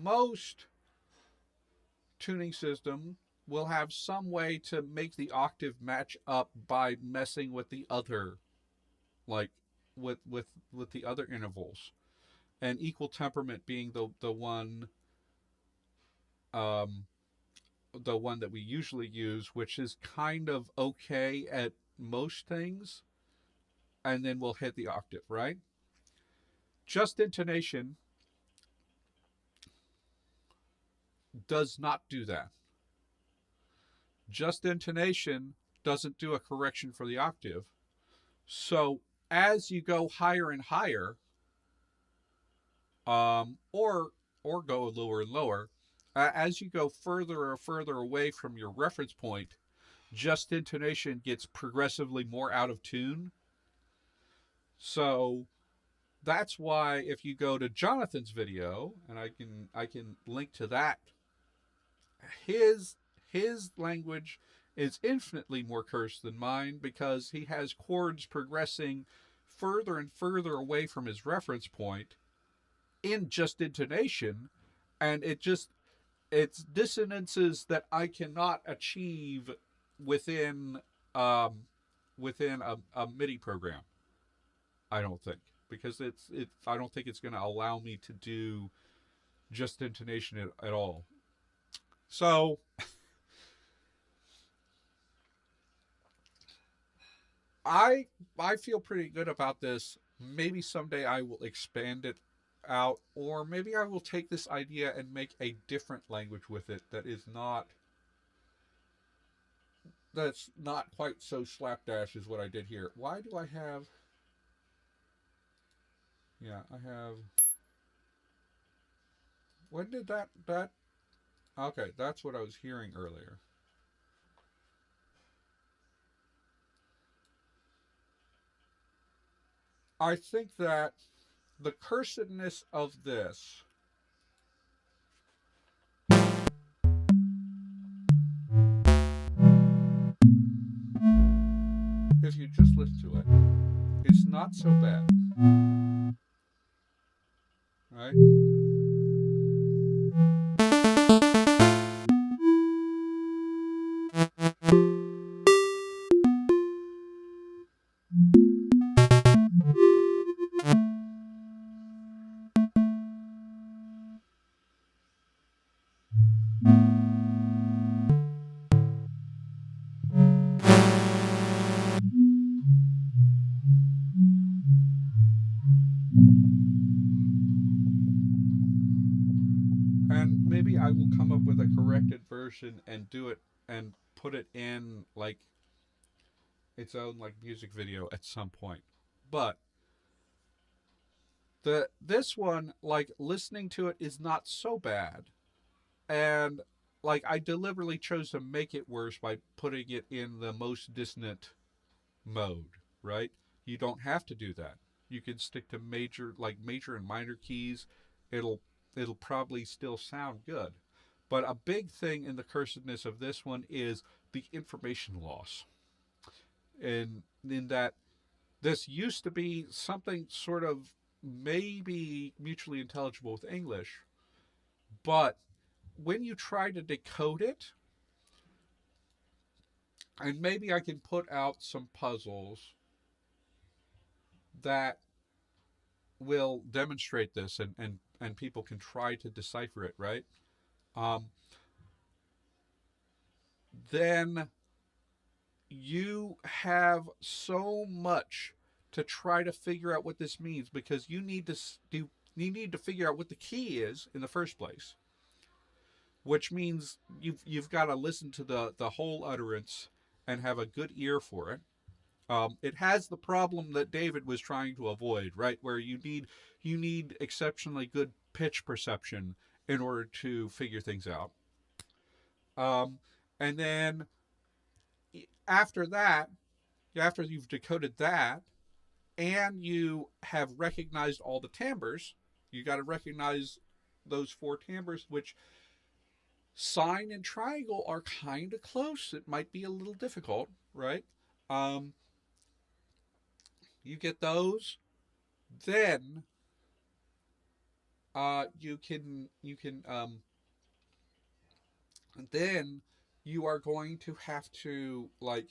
most tuning system will have some way to make the octave match up by messing with the other, like with the other intervals, and equal temperament being um the one that we usually use, which is kind of okay at most things, and then we'll hit the octave, right? Just intonation does not do that. Just intonation doesn't do a correction for the octave. So as you go higher and higher, or go lower and lower, as you go further and further away from your reference point, just intonation gets progressively more out of tune. So that's why if you go to Jonathan's video, and I can link to that, his language is infinitely more cursed than mine because he has chords progressing further and further away from his reference point in just intonation, and it's dissonances that I cannot achieve within within a MIDI program. I don't think, because it's I don't think it's going to allow me to do just intonation at all. So I feel pretty good about this. Maybe someday I will expand it out, or maybe I will take this idea and make a different language with it that's not quite so slapdash as what I did here. Why do I have? Yeah, I have. When did that? Okay, that's what I was hearing earlier. I think that the cursedness of this, if you just listen to it, is not so bad. Right? And maybe I will come up with a corrected version and do it and put it in like its own like music video at some point. But this one, like, listening to it is not so bad. And like, I deliberately chose to make it worse by putting it in the most dissonant mode, right? You don't have to do that. You can stick to major and minor keys. It'll it'll probably still sound good. But a big thing in the cursedness of this one is the information loss. And in that this used to be something sort of maybe mutually intelligible with English, but when you try to decode it, and maybe I can put out some puzzles that will demonstrate this, and people can try to decipher it, right? Um, then you have so much to try to figure out what this means, because you need to figure out what the key is in the first place, which means you've got to listen to the whole utterance and have a good ear for it. It has the problem that David was trying to avoid, right? Where you need exceptionally good pitch perception in order to figure things out. Um, and then after that, after you've decoded that, and you have recognized all the timbres, you got to recognize those four timbres, which sine and triangle are kind of close. It might be a little difficult, right? Um, you get those, then you can then you are going to have to like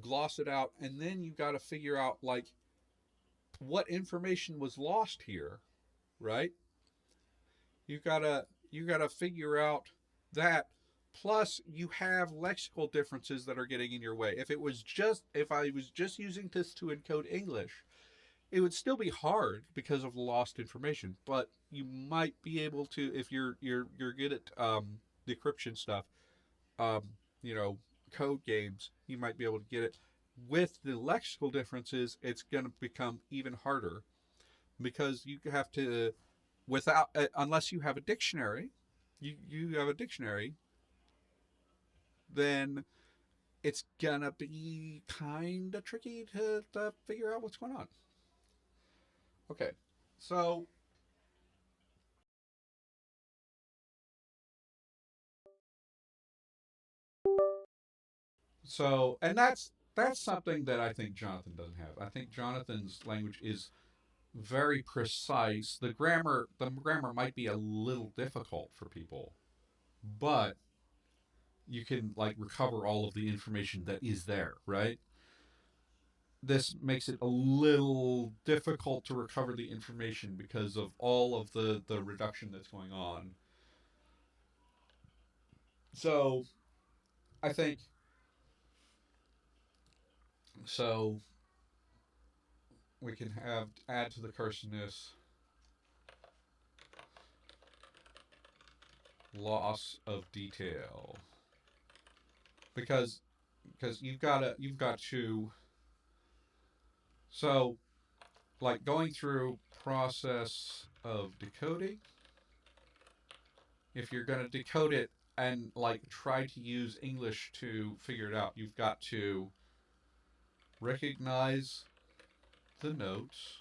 gloss it out, and then you got to figure out like what information was lost here, right? You gotta figure out that. Plus, you have lexical differences that are getting in your way. If I was just using this to encode English, it would still be hard because of the lost information. But you might be able to, if you're good at decryption stuff, um, you know, code games, you might be able to get it. With the lexical differences, it's going to become even harder because you have to, without unless you have a dictionary, you have a dictionary, then it's gonna be kind of tricky to figure out what's going on. Okay, so and that's something that I think Jonathan doesn't have. I think Jonathan's language is very precise. The grammar might be a little difficult for people, but you can like recover all of the information that is there, right? This makes it a little difficult to recover the information because of all of the reduction that's going on. So I think so we can have add to the cursiveness loss of detail because you've got to so like going through process of decoding. If you're going to decode it and like try to use English to figure it out, you've got to recognize the notes.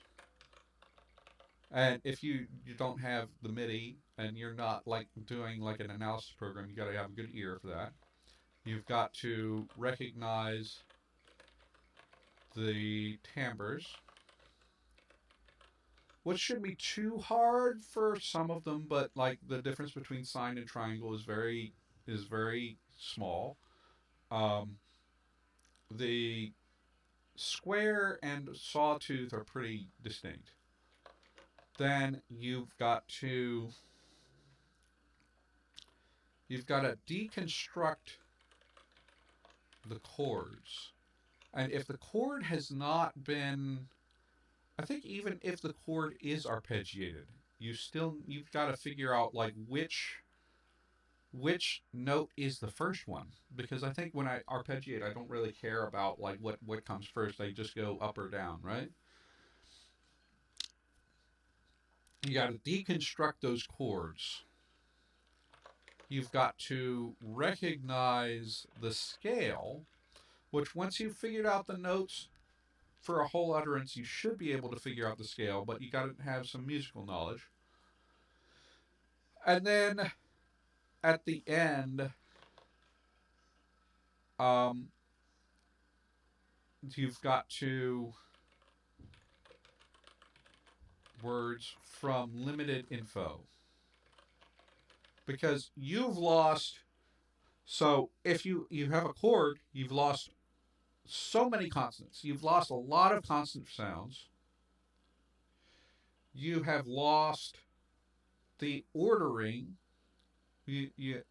And if you don't have the MIDI and you're not like doing like an analysis program, you got to have a good ear for that. You've got to recognize the timbres, which shouldn't be too hard for some of them, but like the difference between sine and triangle is very small. Um, the square and sawtooth are pretty distinct. Then you've got to deconstruct the chords. And if the chord has not been, I think even if the chord is arpeggiated, you've got to figure out like which note is the first one, because I think when I arpeggiate, I don't really care about like what comes first. I just go up or down, right? You got to deconstruct those chords. You've got to recognize the scale, which once you've figured out the notes for a whole utterance, you should be able to figure out the scale, but you got to have some musical knowledge. And then at the end, um, you've got to words from limited info, because you've lost. So if you have a chord, you've lost so many consonants. You've lost a lot of consonant sounds. You have lost the ordering. You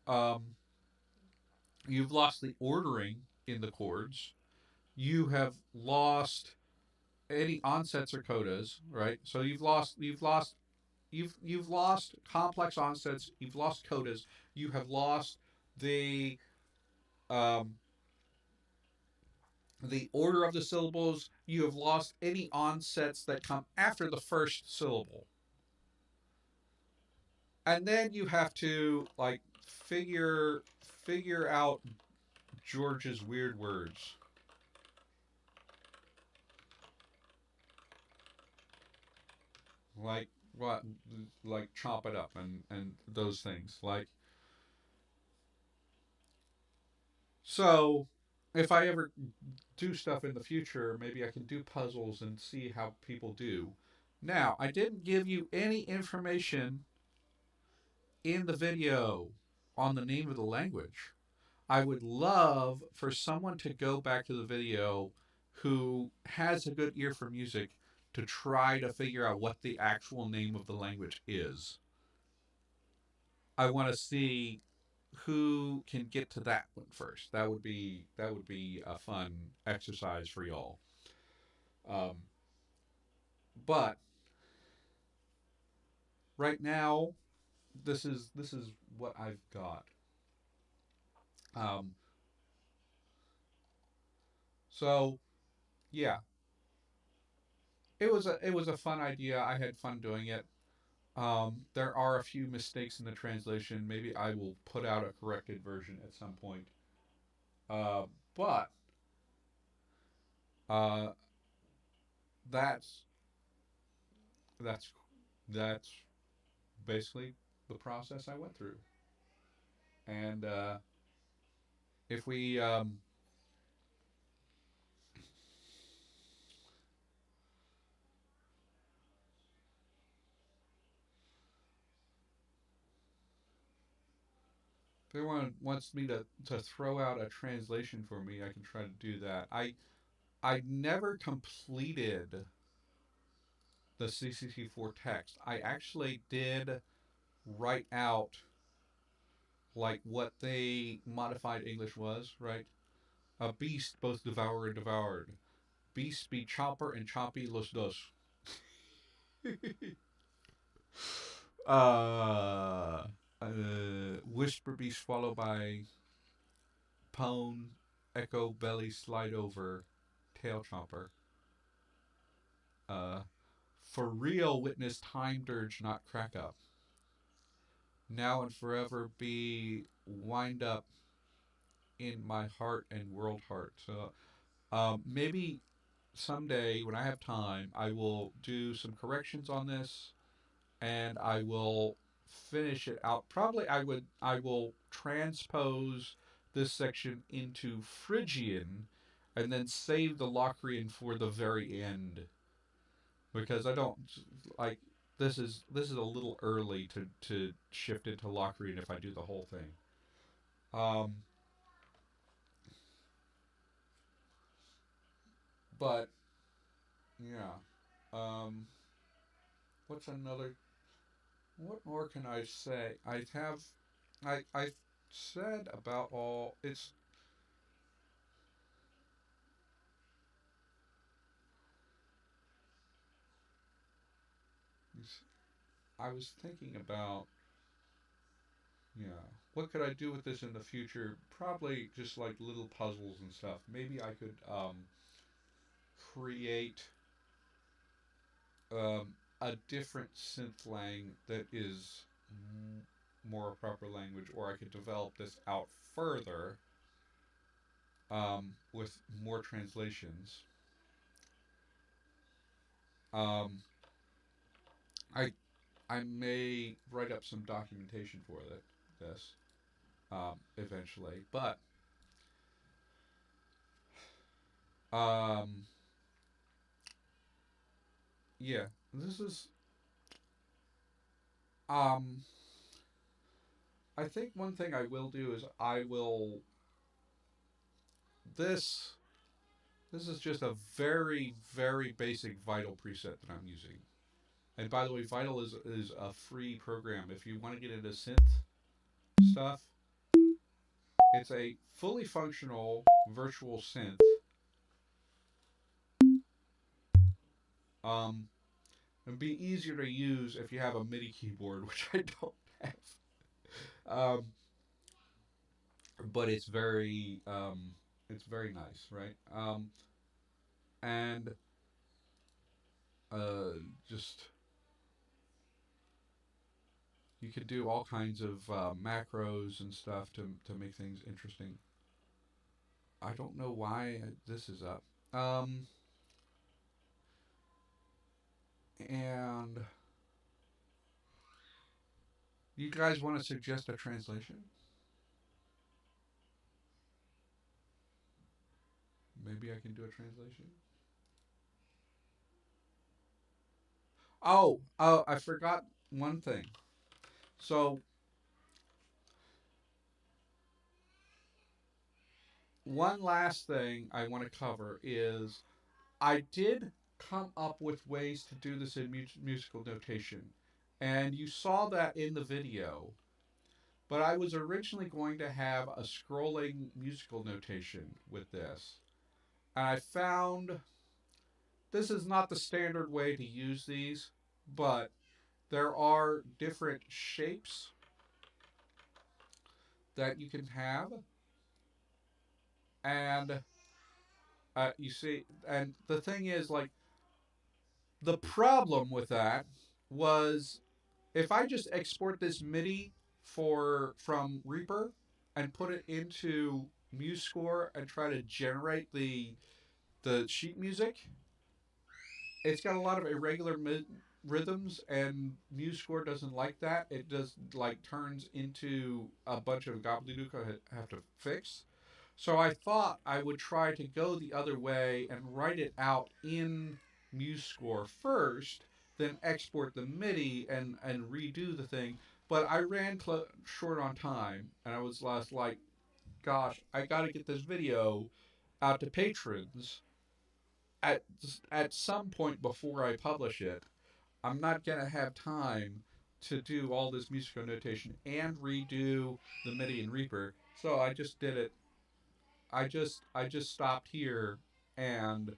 um, you've lost the ordering in the chords. You have lost any onsets or codas, right? So you've lost complex onsets. You've lost codas. You have lost the um, the order of the syllables. You have lost any onsets that come after the first syllable, and then you have to like figure out George's weird words. Like what, like chop it up and those things. Like, so if I ever do stuff in the future, maybe I can do puzzles and see how people do. Now, I didn't give you any information in the video on the name of the language. I would love for someone to go back to the video who has a good ear for music to try to figure out what the actual name of the language is. I want to see who can get to that one first. That would be a fun exercise for y'all. Um, but right now, this is what I've got. Um, so yeah, it was a fun idea. I had fun doing it. There are a few mistakes in the translation. Maybe I will put out a corrected version at some point. Uh, but uh, that's that's that's basically the process I went through. And if we if anyone wants me to throw out a translation for me, I can try to do that. I never completed the CCC4 text. I actually did write out like what they modified English was, right? A beast both devour and devoured. Beast be chopper and choppy los dos. uh, whisper be swallowed by pone, echo belly slide over, tail chomper. Uh, for real witness time dirge not crack up. Now and forever be wind up in my heart and world heart. So maybe someday when I have time, I will do some corrections on this and I will finish it out. Probably I will transpose this section into Phrygian and then save the Locrian for the very end because I don't like this is a little early to shift into Locrian if I do the whole thing. Um, but yeah. Um, what's another? What more can I say? I said about all. I was thinking about, yeah, what could I do with this in the future? Probably just like little puzzles and stuff. Maybe I could create a different synthlang that is more a proper language, or I could develop this out further with more translations. Um, I I may write up some documentation for this eventually, but um, yeah, this is um, I think one thing I will do is I will this this is just a very very basic Vital preset that I'm using. And by the way, Vital is a free program. If you want to get into synth stuff, it's a fully functional virtual synth. Um, It'd be easier to use if you have a MIDI keyboard, which I don't have. Um, but it's very nice, right? And just you could do all kinds of macros and stuff to make things interesting. I don't know why this is up. And You guys want to suggest a translation? Maybe I can do a translation. Oh, I forgot one thing. So, one last thing I want to cover is I did come up with ways to do this in musical notation. And you saw that in the video. But I was originally going to have a scrolling musical notation with this. And I found this is not the standard way to use these, but there are different shapes that you can have. And you see, and the thing is, like, the problem with that was if I just export this MIDI from Reaper and put it into MuseScore and try to generate the sheet music, it's got a lot of irregular rhythms, and MuseScore doesn't like that. It just like turns into a bunch of gobbledygook I have to fix. So I thought I would try to go the other way and write it out in MuseScore first, then export the MIDI and redo the thing. But I ran short on time, and I was last like, gosh, I got to get this video out to patrons at at some point before I publish it. I'm not gonna have time to do all this musical notation and redo the MIDI and Reaper. So I just did it. I just stopped here and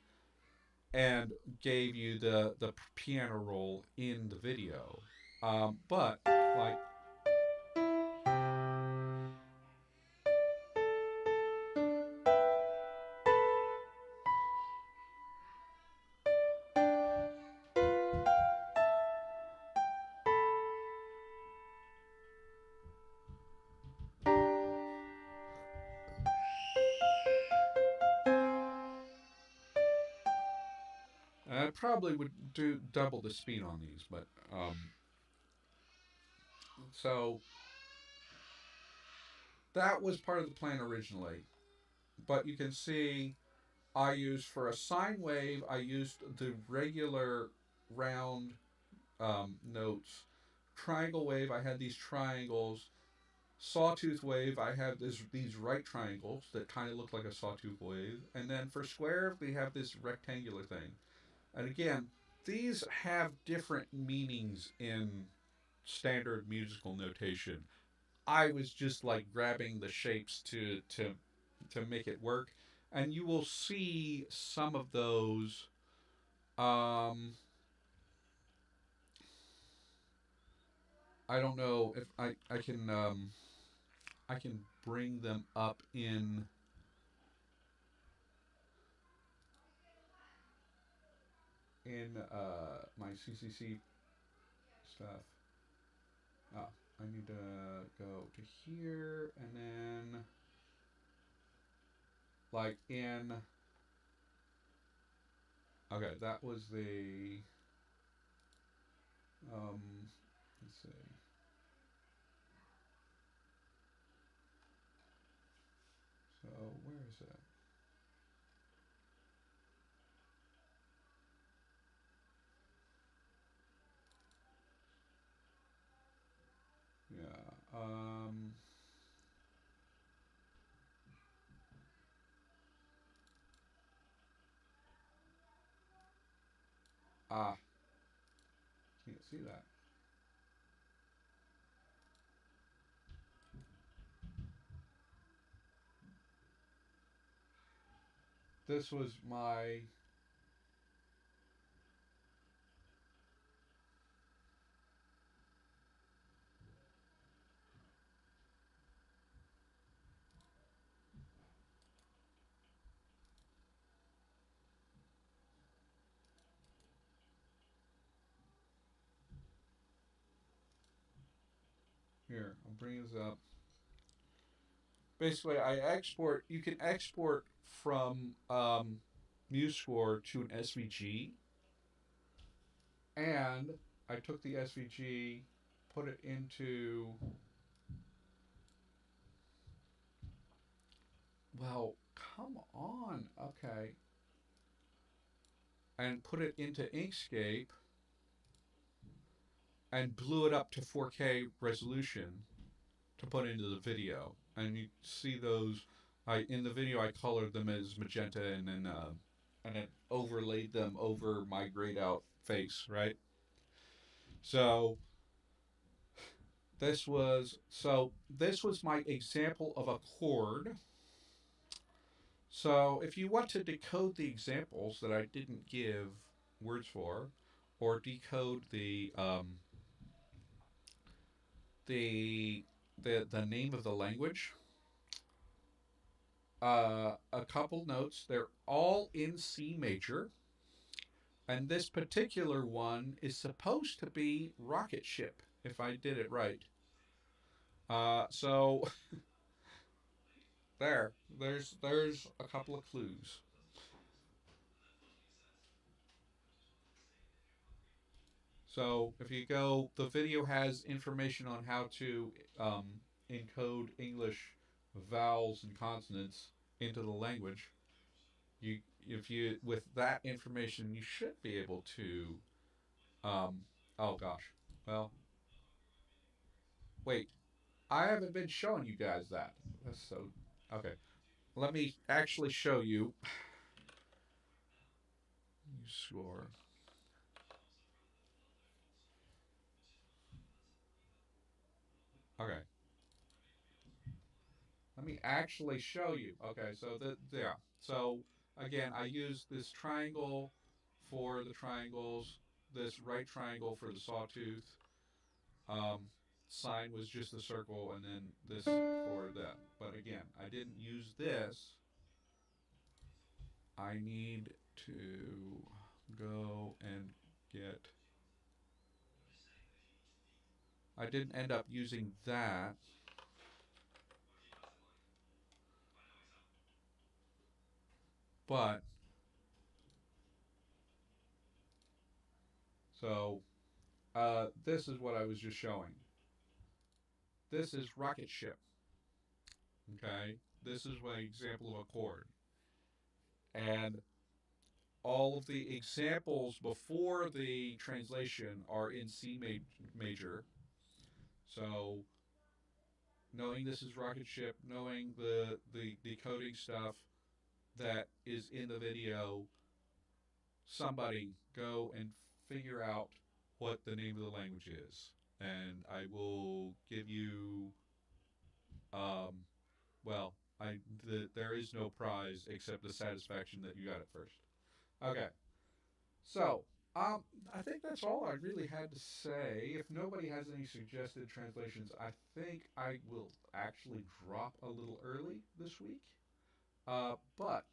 and gave you the piano roll in the video. But like I probably would do double the speed on these, but so that was part of the plan originally. But you can see I used for a sine wave, I used the regular round notes. Triangle wave, I had these triangles. Sawtooth wave, I have these right triangles that kind of look like a sawtooth wave. And then for square, we have this rectangular thing. And again, these have different meanings in standard musical notation. I was just like grabbing the shapes to make it work, and you will see some of those. Um, I don't know if I can bring them up in my CCC stuff. Oh, I need to go to here and then like in. Okay, that was the. Um, let's see. So where is it? Yeah. Ah, can't see that. This was my. Here, I'm bringing this up. Basically, I export. You can export from MuseScore to an SVG, and I took the SVG put it into, well, come on, okay, and put it into Inkscape and blew it up to 4K resolution to put into the video. And you see those. I in the video I colored them as magenta and then overlaid them over my grayed out face, right? So this was my example of a chord. So if you want to decode the examples that I didn't give words for, or decode the the name of the language, a couple notes. They're all in C major, and this particular one is supposed to be rocket ship, if I did it right. So there's a couple of clues. So if you go, the video has information on how to encode English vowels and consonants into the language. You, if you, with that information, you should be able to. Oh gosh. Well, wait. I haven't been showing you guys that. That's so. Okay. Let me actually show you. Score. Okay. Let me actually show you. Okay, so yeah. So again, I use this triangle for the triangles, this right triangle for the sawtooth. Um, Sign was just the circle, and then this for that. But again, I didn't use this. I need to go and get. I didn't end up using that, but so this is what I was just showing. This is rocket ship. Okay, this is an example of a chord, and all of the examples before the translation are in major. So knowing this is rocket ship, knowing the decoding stuff that is in the video, somebody go and figure out what the name of the language is, and I will give you um, well, there is no prize except the satisfaction that you got it first. Okay, so I think that's all I really had to say. If nobody has any suggested translations, I think I will actually drop a little early this week. But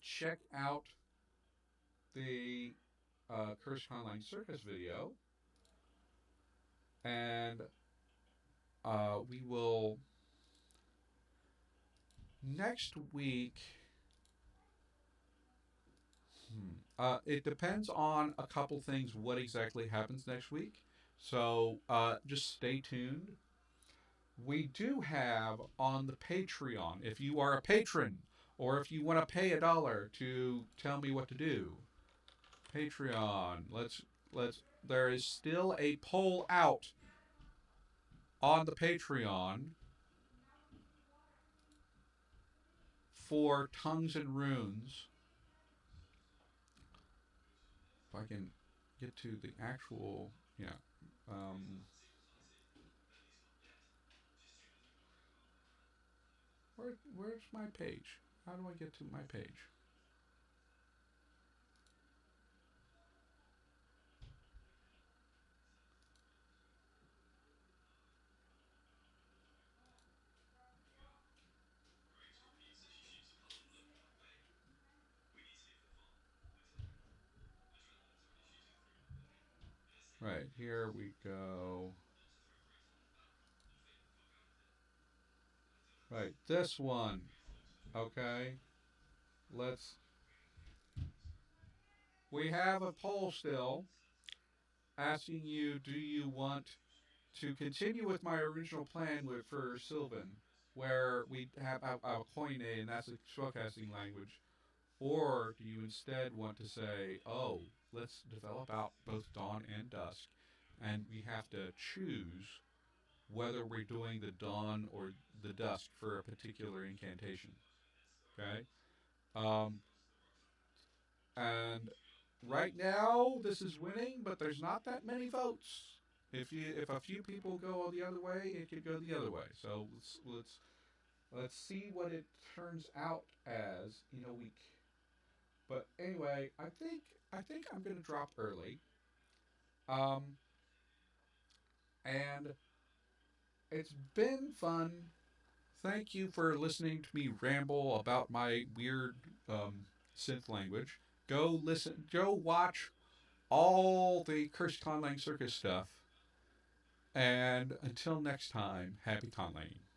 check out the Curse Online Circus video, and we will next week. It depends on a couple things what exactly happens next week. So just stay tuned. We do have on the Patreon, if you are a patron or if you want to pay $1 to tell me what to do, Patreon. Let's. There is still a poll out on the Patreon for tongues and runes. If I can get to the actual, yeah. Where's my page? How do I get to my page? Right, here we go. Right, this one. Okay. Let's. We have a poll still. asking you, do you want to continue with my original plan for Sylvan, where we have our Koine, and that's a spellcasting language, or do you instead want to say, oh, let's develop out both dawn and dusk, and we have to choose whether we're doing the dawn or the dusk for a particular incantation. Okay? Um, and right now, this is winning, but there's not that many votes. If a few people go the other way, it could go the other way. So let's see what it turns out as in a week. But anyway, I think I'm gonna drop early. Um, and it's been fun. Thank you for listening to me ramble about my weird synth language. Go listen. Go watch all the Cursed Conlang Circus stuff. And until next time, happy conlanging.